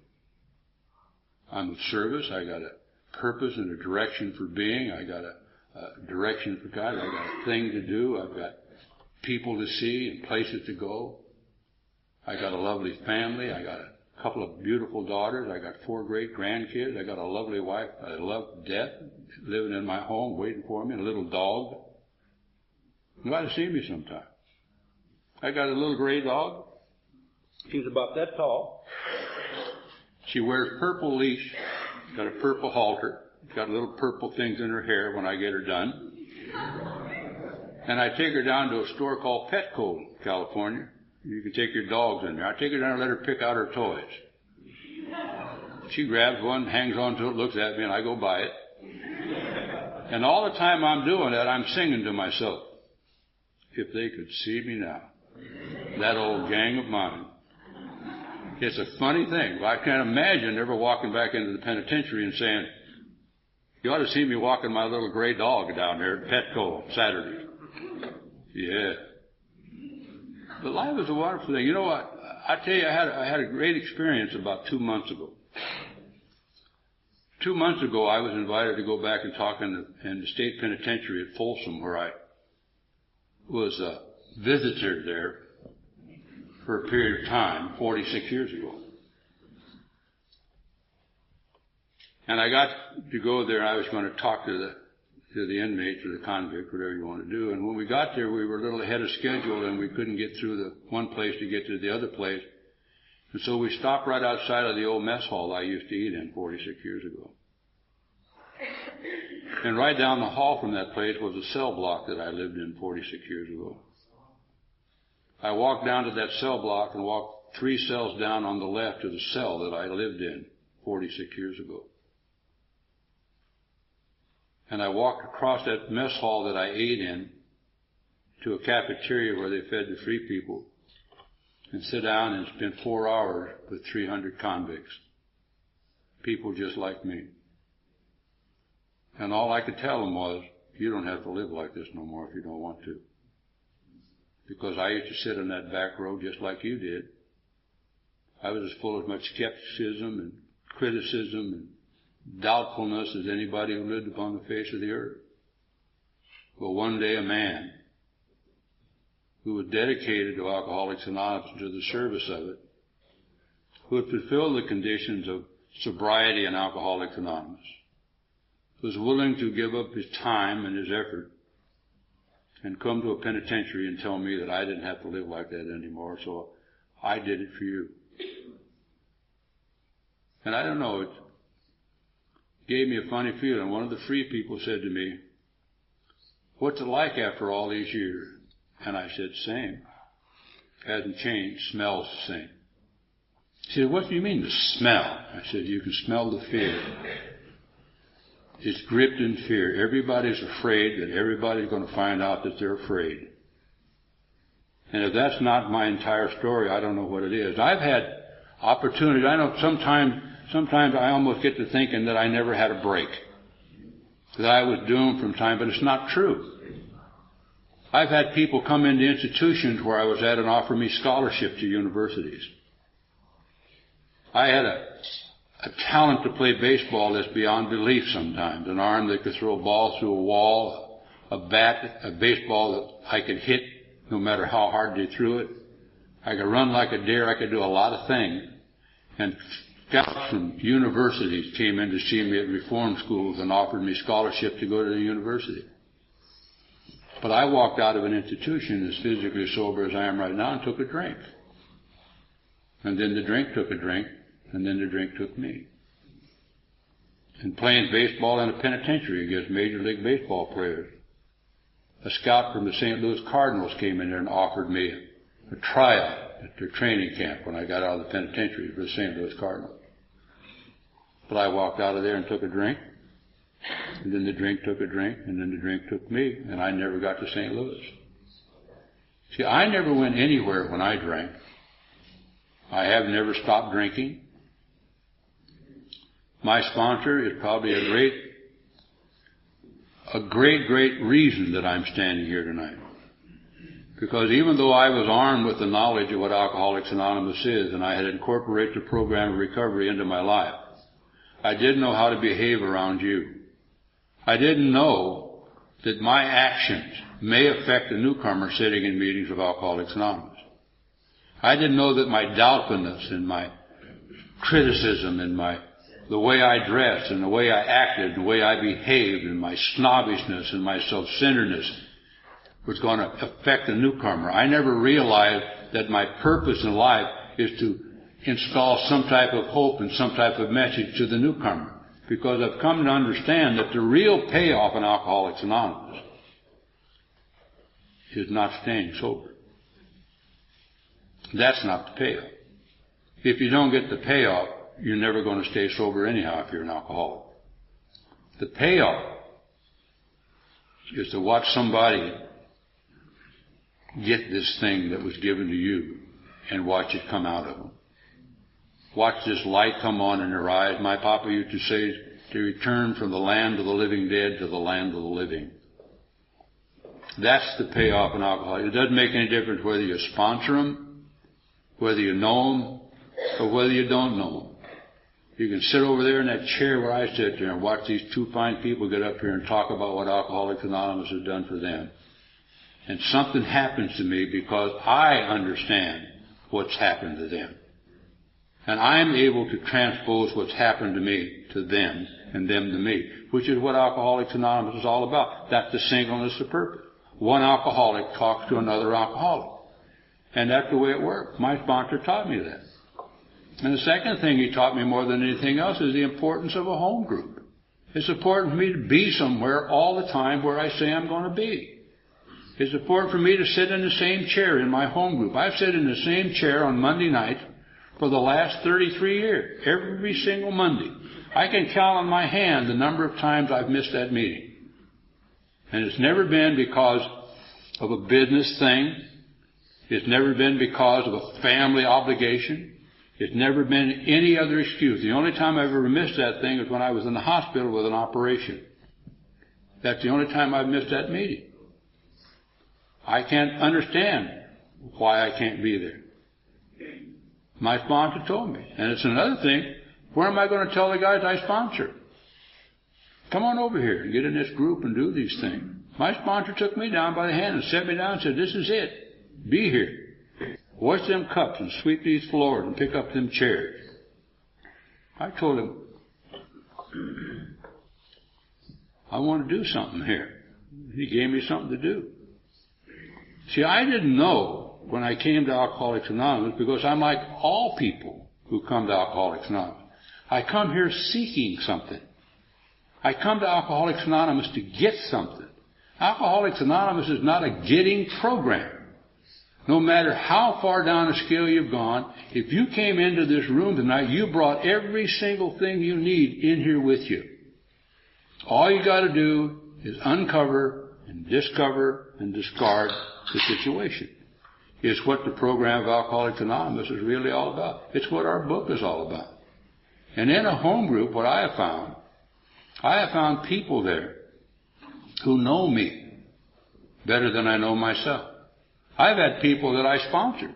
I'm of service. I got a purpose and a direction for being. I got a direction for God. I got a thing to do. I've got people to see and places to go. I got a lovely family. I got a couple of beautiful daughters. I got 4 great grandkids. I got a lovely wife I love to death living in my home waiting for me, and a little dog. You ought to see me sometime. I got a little gray dog. She's about that tall. She wears purple leash, got a purple halter, got little purple things in her hair when I get her done. And I take her down to a store called Petco in California. You can take your dogs in there. I take her down and let her pick out her toys. She grabs one, hangs on to it, looks at me, and I go buy it. And all the time I'm doing that, I'm singing to myself. If they could see me now. That old gang of mine. It's a funny thing. I can't imagine ever walking back into the penitentiary and saying, you ought to see me walking my little gray dog down there at Petco on Saturday. Yeah. But life is a wonderful thing. You know what? I tell you, I had a great experience about 2 months ago. 2 months ago, I was invited to go back and talk in the state penitentiary at Folsom, where I was a visitor there for a period of time, 46 years ago. And I got to go there, and I was going to talk to the inmates or the convict, whatever you want to do. And when we got there, we were a little ahead of schedule, and we couldn't get through the one place to get to the other place. And so we stopped right outside of the old mess hall I used to eat in 46 years ago. And right down the hall from that place was a cell block that I lived in 46 years ago. I walked down to that cell block and walked 3 cells down on the left to the cell that I lived in 46 years ago. And I walked across that mess hall that I ate in to a cafeteria where they fed the free people and sit down and spend 4 hours with 300 convicts, people just like me. And all I could tell them was, you don't have to live like this no more if you don't want to. Because I used to sit in that back row just like you did. I was as full of much skepticism and criticism and doubtfulness as anybody who lived upon the face of the earth. But one day a man who was dedicated to Alcoholics Anonymous and to the service of it, who had fulfilled the conditions of sobriety in Alcoholics Anonymous, was willing to give up his time and his effort and come to a penitentiary and tell me that I didn't have to live like that anymore, so I did it for you. And I don't know, it gave me a funny feeling. One of the free people said to me, what's it like after all these years? And I said, same. Hasn't changed. Smells the same. He said, what do you mean the smell? I said, you can smell the fear. It's gripped in fear. Everybody's afraid that everybody's going to find out that they're afraid. And if that's not my entire story, I don't know what it is. I've had opportunities. I know sometimes I almost get to thinking that I never had a break. That I was doomed from time, but it's not true. I've had people come into institutions where I was at and offer me scholarship to universities. I had a talent to play baseball that's beyond belief sometimes. An arm that could throw a ball through a wall, a bat, a baseball that I could hit no matter how hard they threw it. I could run like a deer. I could do a lot of things. And scouts from universities came in to see me at reform schools and offered me scholarship to go to the university. But I walked out of an institution as physically sober as I am right now and took a drink. And then the drink took a drink, and then the drink took me. And playing baseball in a penitentiary against Major League Baseball players, a scout from the St. Louis Cardinals came in there and offered me a tryout at their training camp when I got out of the penitentiary for the St. Louis Cardinals. But I walked out of there and took a drink, and then the drink took a drink, and then the drink took me, and I never got to St. Louis. See, I never went anywhere when I drank. I have never stopped drinking. My sponsor is probably a great reason that I'm standing here tonight. Because even though I was armed with the knowledge of what Alcoholics Anonymous is, and I had incorporated the program of recovery into my life, I didn't know how to behave around you. I didn't know that my actions may affect a newcomer sitting in meetings of Alcoholics Anonymous. I didn't know that my doubtfulness and my criticism and the way I dressed and the way I acted and the way I behaved and my snobbishness and my self-centeredness was going to affect the newcomer. I never realized that my purpose in life is to install some type of hope and some type of message to the newcomer. Because I've come to understand that the real payoff in Alcoholics Anonymous is not staying sober. That's not the payoff. If you don't get the payoff, you're never going to stay sober anyhow if you're an alcoholic. The payoff is to watch somebody get this thing that was given to you and watch it come out of them. Watch this light come on in their eyes. My papa used to say, to return from the land of the living dead to the land of the living. That's the payoff in alcohol. It doesn't make any difference whether you sponsor them, whether you know them, or whether you don't know them. You can sit over there in that chair where I sit there and watch these two fine people get up here and talk about what Alcoholics Anonymous has done for them. And something happens to me because I understand what's happened to them. And I'm able to transpose what's happened to me to them and them to me, which is what Alcoholics Anonymous is all about. That's the singleness of purpose. One alcoholic talks to another alcoholic. And that's the way it works. My sponsor taught me that. And the second thing he taught me more than anything else is the importance of a home group. It's important for me to be somewhere all the time where I say I'm going to be. It's important for me to sit in the same chair in my home group. I've sat in the same chair on Monday night for the last 33 years, every single Monday. I can count on my hand the number of times I've missed that meeting. And it's never been because of a business thing. It's never been because of a family obligation. It's never been any other excuse. The only time I've ever missed that thing is when I was in the hospital with an operation. That's the only time I've missed that meeting. I can't understand why I can't be there. My sponsor told me. And it's another thing, where am I going to tell the guys I sponsor? Come on over here and get in this group and do these things. My sponsor took me down by the hand and set me down and said, this is it. Be here. Wash them cups and sweep these floors and pick up them chairs. I told him, I want to do something here. He gave me something to do. See, I didn't know when I came to Alcoholics Anonymous, because I'm like all people who come to Alcoholics Anonymous. I come here seeking something. I come to Alcoholics Anonymous to get something. Alcoholics Anonymous is not a getting program. No matter how far down the scale you've gone, if you came into this room tonight, you brought every single thing you need in here with you. All you got to do is uncover and discover and discard the situation. It's what the program of Alcoholics Anonymous is really all about. It's what our book is all about. And in a home group, what I have found people there who know me better than I know myself. I've had people that I sponsored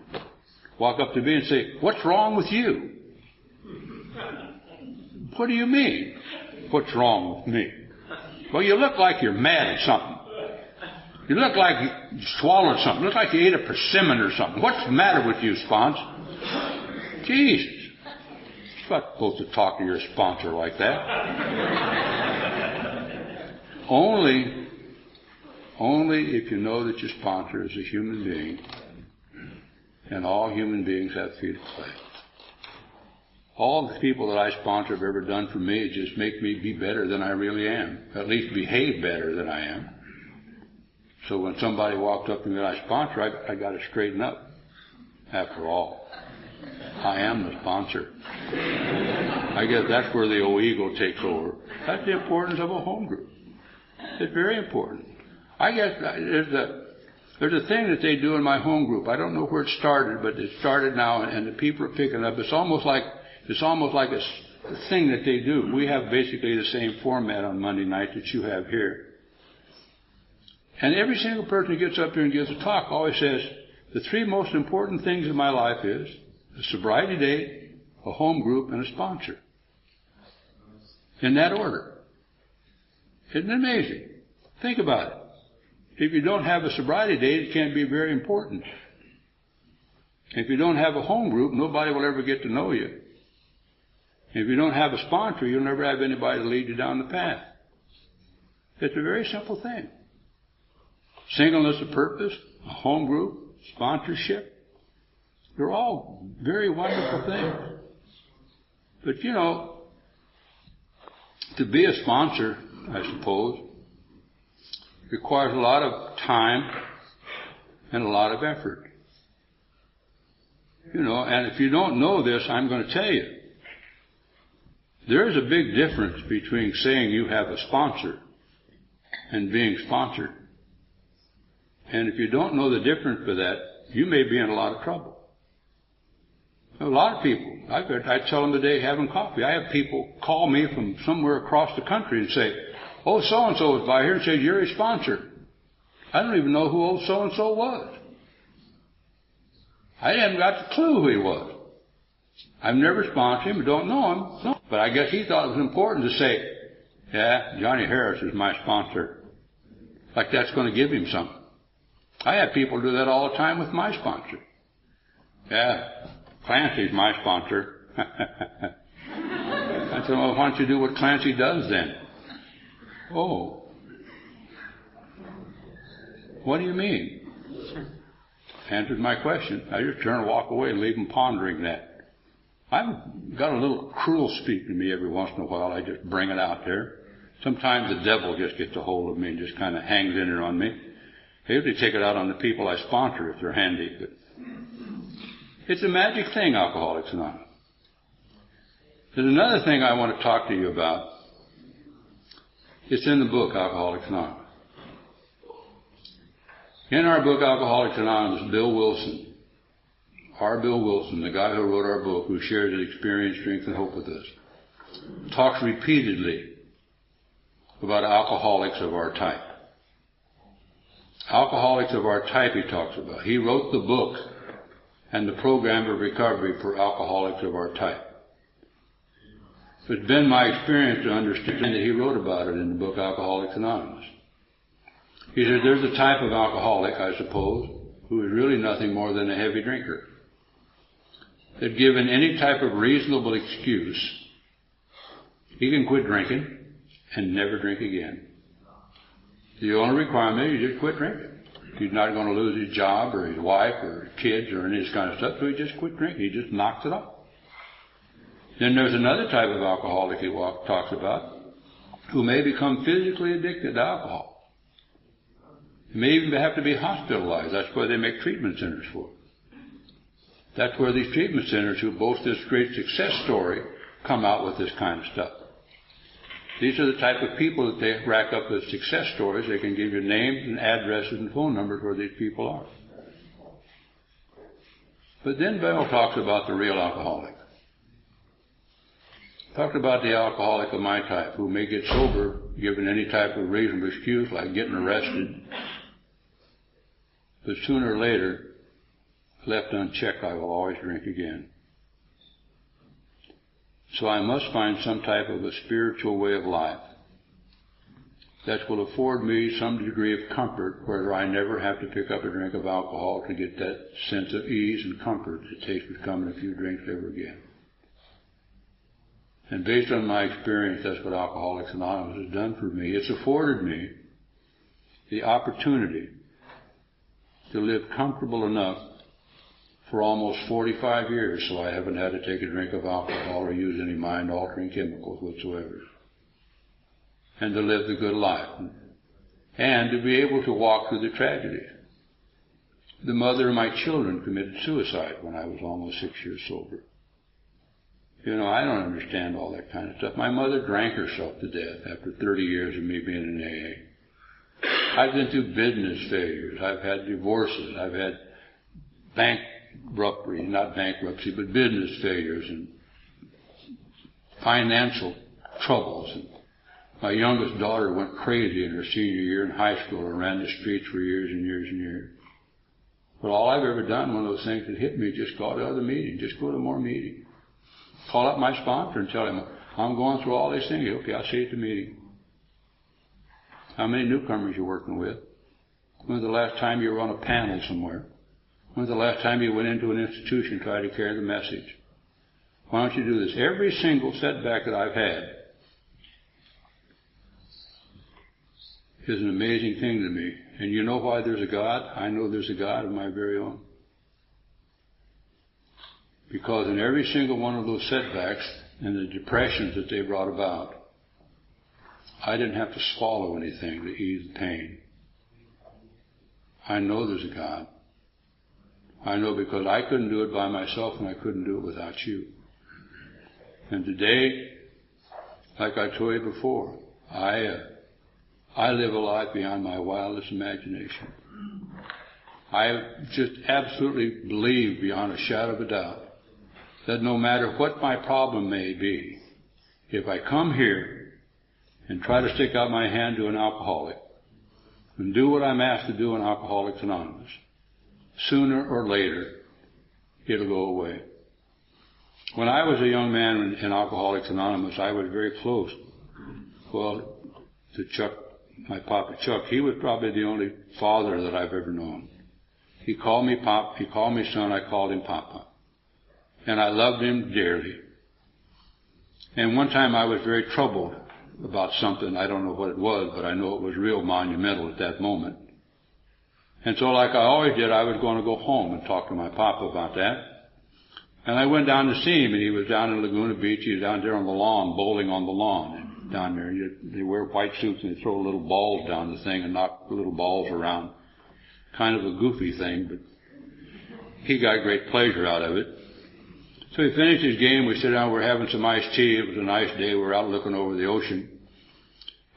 walk up to me and say, "What's wrong with you?" What do you mean, what's wrong with me? Well, you look like you're mad at something. You look like you swallowed something. You look like you ate a persimmon or something. What's the matter with you, sponsor? Jesus. You're not supposed to talk to your sponsor like that. Only if you know that your sponsor is a human being, and all human beings have feet of clay. All the people that I sponsor have ever done for me is just make me be better than I really am. At least behave better than I am. So when somebody walked up to me that I sponsor, I got to straighten up. After all, I am the sponsor. I guess that's where the old ego takes over. That's the importance of a home group. It's very important. I guess there's a thing that they do in my home group. I don't know where it started, but it started now, and the people are picking it up. It's almost like a thing that they do. We have basically the same format on Monday night that you have here. And every single person who gets up here and gives a talk always says, the three most important things in my life is a sobriety date, a home group, and a sponsor. In that order. Isn't it amazing? Think about it. If you don't have a sobriety date, it can't be very important. If you don't have a home group, nobody will ever get to know you. If you don't have a sponsor, you'll never have anybody to lead you down the path. It's a very simple thing. Singleness of purpose, a home group, sponsorship, they're all very wonderful things. But to be a sponsor, I suppose, requires a lot of time and a lot of effort. And if you don't know this, I'm going to tell you. There is a big difference between saying you have a sponsor and being sponsored. And if you don't know the difference for that, you may be in a lot of trouble. A lot of people, I tell them today having coffee. I have people call me from somewhere across the country and say, "Oh, so-and-so is by here and says you're a sponsor." I don't even know who old so-and-so was. I haven't got the clue who he was. I've never sponsored him, I don't know him. No. But I guess he thought it was important to say, "Yeah, Johnny Harris is my sponsor." Like that's going to give him something. I have people do that all the time with my sponsor. "Yeah, Clancy's my sponsor." I said, "Well, why don't you do what Clancy does then?" "Oh. What do you mean?" Answered my question. I just turn and walk away and leave them pondering that. I've got a little cruel speak to me every once in a while. I just bring it out there. Sometimes the devil just gets a hold of me and just kind of hangs in there on me. I usually take it out on the people I sponsor if they're handy. But it's a magic thing, Alcoholics Anonymous. There's another thing I want to talk to you about. It's in the book, Alcoholics Anonymous. In our book, Alcoholics Anonymous, Bill Wilson, our Bill Wilson, the guy who wrote our book, who shares his experience, strength, and hope with us, talks repeatedly about alcoholics of our type. Alcoholics of our type he talks about. He wrote the book and the program of recovery for alcoholics of our type. It's been my experience to understand that he wrote about it in the book Alcoholics Anonymous. He said there's a type of alcoholic, I suppose, who is really nothing more than a heavy drinker. That given any type of reasonable excuse, he can quit drinking and never drink again. The only requirement is you just quit drinking. He's not going to lose his job or his wife or his kids or any of this kind of stuff, so he just quit drinking. He just knocks it off. Then there's another type of alcoholic he talks about who may become physically addicted to alcohol. He may even have to be hospitalized. That's why they make treatment centers for it. That's where these treatment centers who boast this great success story come out with this kind of stuff. These are the type of people that they rack up with success stories. They can give you names and addresses and phone numbers where these people are. But then Bill talks about the real alcoholic. Talked about the alcoholic of my type who may get sober given any type of reasonable excuse like getting arrested But sooner or later, left unchecked, I will always drink again. So I must find some type of a spiritual way of life that will afford me some degree of comfort where I never have to pick up a drink of alcohol to get that sense of ease and comfort it takes with coming a few drinks ever again. And based on my experience, that's what Alcoholics Anonymous has done for me. It's afforded me the opportunity to live comfortable enough for almost 45 years so I haven't had to take a drink of alcohol or use any mind-altering chemicals whatsoever. And to live the good life. And to be able to walk through the tragedy. The mother of my children committed suicide when I was almost 6 years sober. You know, I don't understand all that kind of stuff. My mother drank herself to death after 30 years of me being in AA. I've been through business failures. I've had divorces. I've had not bankruptcy, but business failures and financial troubles. And my youngest daughter went crazy in her senior year in high school and ran the streets for years and years and years. But all I've ever done, one of those things that hit me, just go to other meetings, just go to more meetings. Call up my sponsor and tell him, I'm going through all these things. Okay, I'll see you at the meeting. How many newcomers you're working with? When's the last time you were on a panel somewhere? When's the last time you went into an institution to try to carry the message? Why don't you do this? Every single setback that I've had is an amazing thing to me. And you know why there's a God? I know there's a God of my very own. Because in every single one of those setbacks and the depressions that they brought about, I didn't have to swallow anything to ease the pain. I know there's a God. I know because I couldn't do it by myself and I couldn't do it without you. And today, like I told you before, I live a life beyond my wildest imagination. I just absolutely believe beyond a shadow of a doubt that no matter what my problem may be, if I come here and try to stick out my hand to an alcoholic and do what I'm asked to do in Alcoholics Anonymous, sooner or later, it'll go away. When I was a young man in Alcoholics Anonymous, I was very close, to Chuck, my Papa Chuck. He was probably the only father that I've ever known. He called me Pop, he called me son, I called him Papa. And I loved him dearly. And one time I was very troubled about something. I don't know what it was, but I know it was real monumental at that moment. And so like I always did, I was going to go home and talk to my Papa about that. And I went down to see him, and he was down in Laguna Beach. He was down there on the lawn, bowling on the lawn. And down there, they wear white suits and they throw little balls down the thing and knock little balls around. Kind of a goofy thing, but he got great pleasure out of it. So he finished his game. We sat down, we were having some iced tea. It was a nice day. We were out looking over the ocean.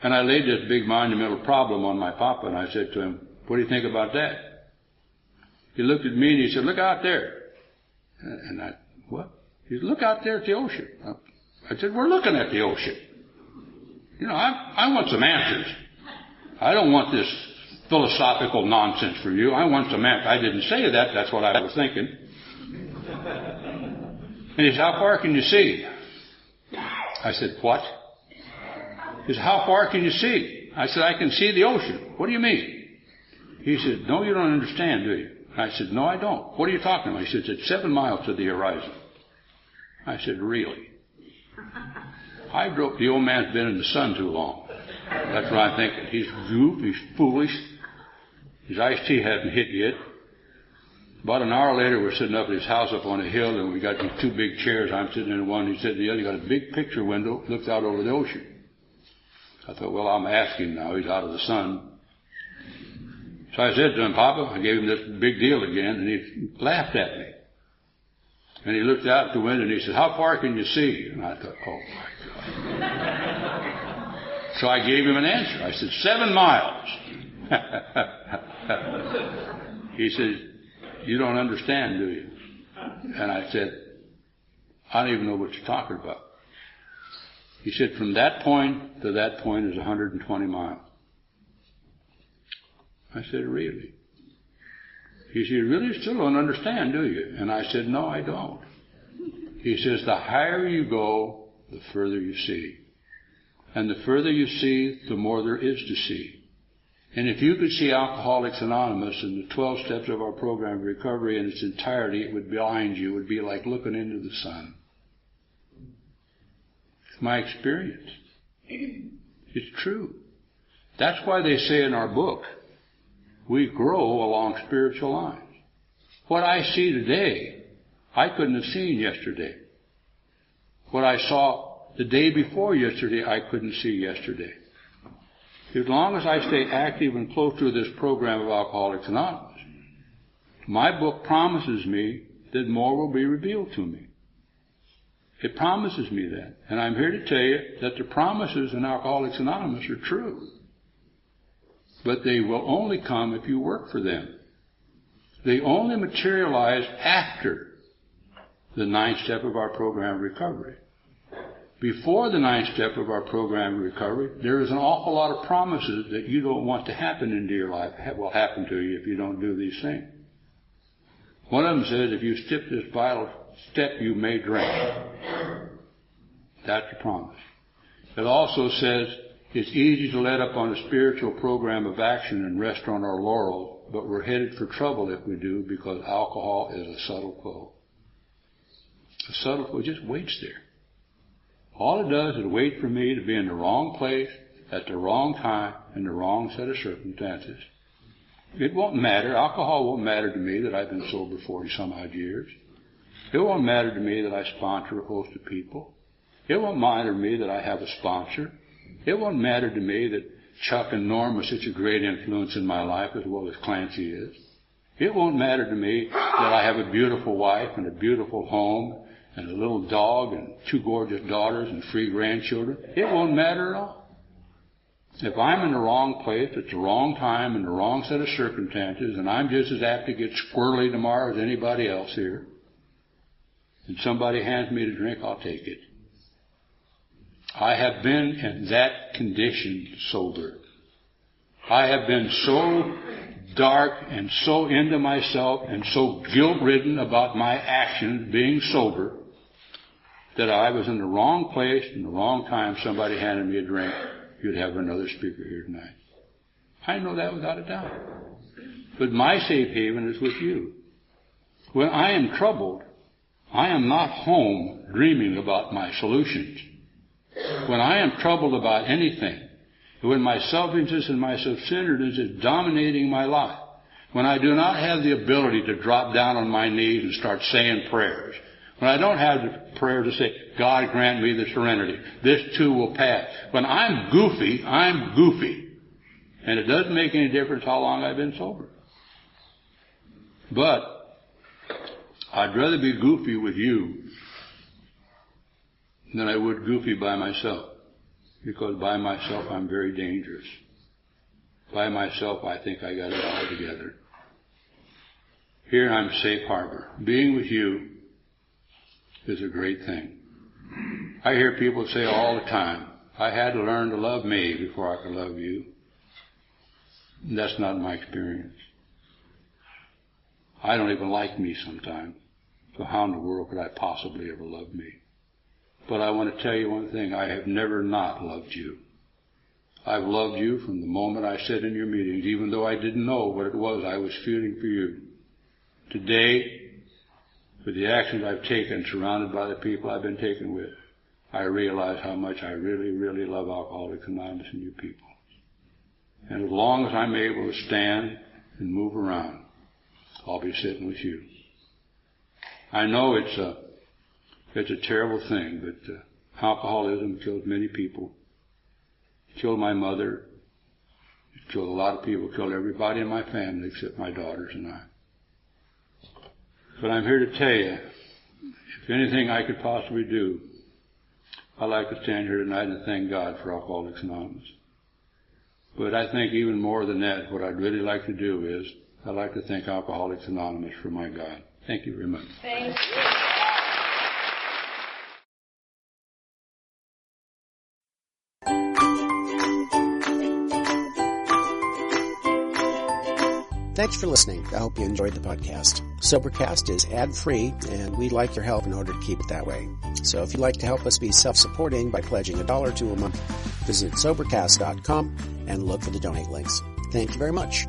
And I laid this big monumental problem on my Papa, and I said to him, what do you think about that? He looked at me and he said, look out there. And I, what? He said, look out there at the ocean. I said, we're looking at the ocean. You know, I want some answers. I don't want this philosophical nonsense from you. I want some answers. I didn't say that. That's what I was thinking. And he said, how far can you see? I said, what? He said, how far can you see? I said, I can see the ocean. What do you mean? He said, no, you don't understand, do you? I said, no, I don't. What are you talking about? He said, it's 7 miles to the horizon. I said, really? The old man's been in the sun too long. That's what I'm thinking. He's goof, he's foolish. His iced tea hadn't hit yet. About an hour later, we're sitting up at his house up on a hill, and we got these 2 big chairs. I'm sitting in one, he's sitting in the other. He got a big picture window, looks out over the ocean. I thought, well, I'm asking now. He's out of the sun. So I said to him, Papa, I gave him this big deal again, and he laughed at me. And he looked out the window and he said, how far can you see? And I thought, oh my God. So I gave him an answer. I said, 7 miles. He said, you don't understand, do you? And I said, I don't even know what you're talking about. He said, from that point to that point is 120 miles. I said, really? He said, you really still don't understand, do you? And I said, no, I don't. He says, the higher you go, the further you see. And the further you see, the more there is to see. And if you could see Alcoholics Anonymous and the 12 steps of our program of recovery in its entirety, it would blind you. It would be like looking into the sun. It's my experience. It's true. That's why they say in our book, we grow along spiritual lines. What I see today, I couldn't have seen yesterday. What I saw the day before yesterday, I couldn't see yesterday. As long as I stay active and close to this program of Alcoholics Anonymous, my book promises me that more will be revealed to me. It promises me that. And I'm here to tell you that the promises in Alcoholics Anonymous are true. But they will only come if you work for them. They only materialize after the 9th step of our program of recovery. Before the 9th step of our program of recovery, there is an awful lot of promises that you don't want to happen into your life will happen to you if you don't do these things. One of them says, if you skip this vital step, you may drink. That's a promise. It also says, it's easy to let up on a spiritual program of action and rest on our laurels, but we're headed for trouble if we do, because alcohol is a subtle foe. A subtle foe just waits there. All it does is wait for me to be in the wrong place, at the wrong time, in the wrong set of circumstances. It won't matter. Alcohol won't matter to me that I've been sober 40 some odd years. It won't matter to me that I sponsor a host of people. It won't matter to me that I have a sponsor. It won't matter to me that Chuck and Norm are such a great influence in my life as well as Clancy is. It won't matter to me that I have a beautiful wife and a beautiful home and a little dog and 2 gorgeous daughters and 3 grandchildren. It won't matter at all. If I'm in the wrong place at the wrong time in the wrong set of circumstances, and I'm just as apt to get squirrely tomorrow as anybody else here, and somebody hands me a drink, I'll take it. I have been in that condition sober. I have been so dark and so into myself and so guilt-ridden about my actions being sober that I was in the wrong place in the wrong time. Somebody handed me a drink. You'd have another speaker here tonight. I know that without a doubt. But my safe haven is with you. When I am troubled, I am not home dreaming about my solutions. When I am troubled about anything, when my selfishness and my self-centeredness is dominating my life, when I do not have the ability to drop down on my knees and start saying prayers, when I don't have the prayer to say, God grant me the serenity, this too will pass. When I'm goofy, I'm goofy. And it doesn't make any difference how long I've been sober. But I'd rather be goofy with you than I would goofy by myself. Because by myself I'm very dangerous. By myself I think I got it all together. Here I'm safe harbor. Being with you is a great thing. I hear people say all the time, I had to learn to love me before I could love you. And that's not my experience. I don't even like me sometimes. So how in the world could I possibly ever love me? But I want to tell you one thing. I have never not loved you. I've loved you from the moment I sat in your meetings, even though I didn't know what it was I was feeling for you. Today, with the actions I've taken, surrounded by the people I've been taken with, I realize how much I really, really love Alcoholics Anonymous and you people. And as long as I'm able to stand and move around, I'll be sitting with you. I know it's a terrible thing, but alcoholism kills many people. It killed my mother. It killed a lot of people. It killed everybody in my family except my daughters and I. But I'm here to tell you, if anything I could possibly do, I'd like to stand here tonight and thank God for Alcoholics Anonymous. But I think even more than that, what I'd really like to do is, I'd like to thank Alcoholics Anonymous for my God. Thank you very much. Thank you. Thanks for listening. I hope you enjoyed the podcast. Sobercast is ad-free, and we'd like your help in order to keep it that way. So if you'd like to help us be self-supporting by pledging $1 or $2 a month, visit Sobercast.com and look for the donate links. Thank you very much.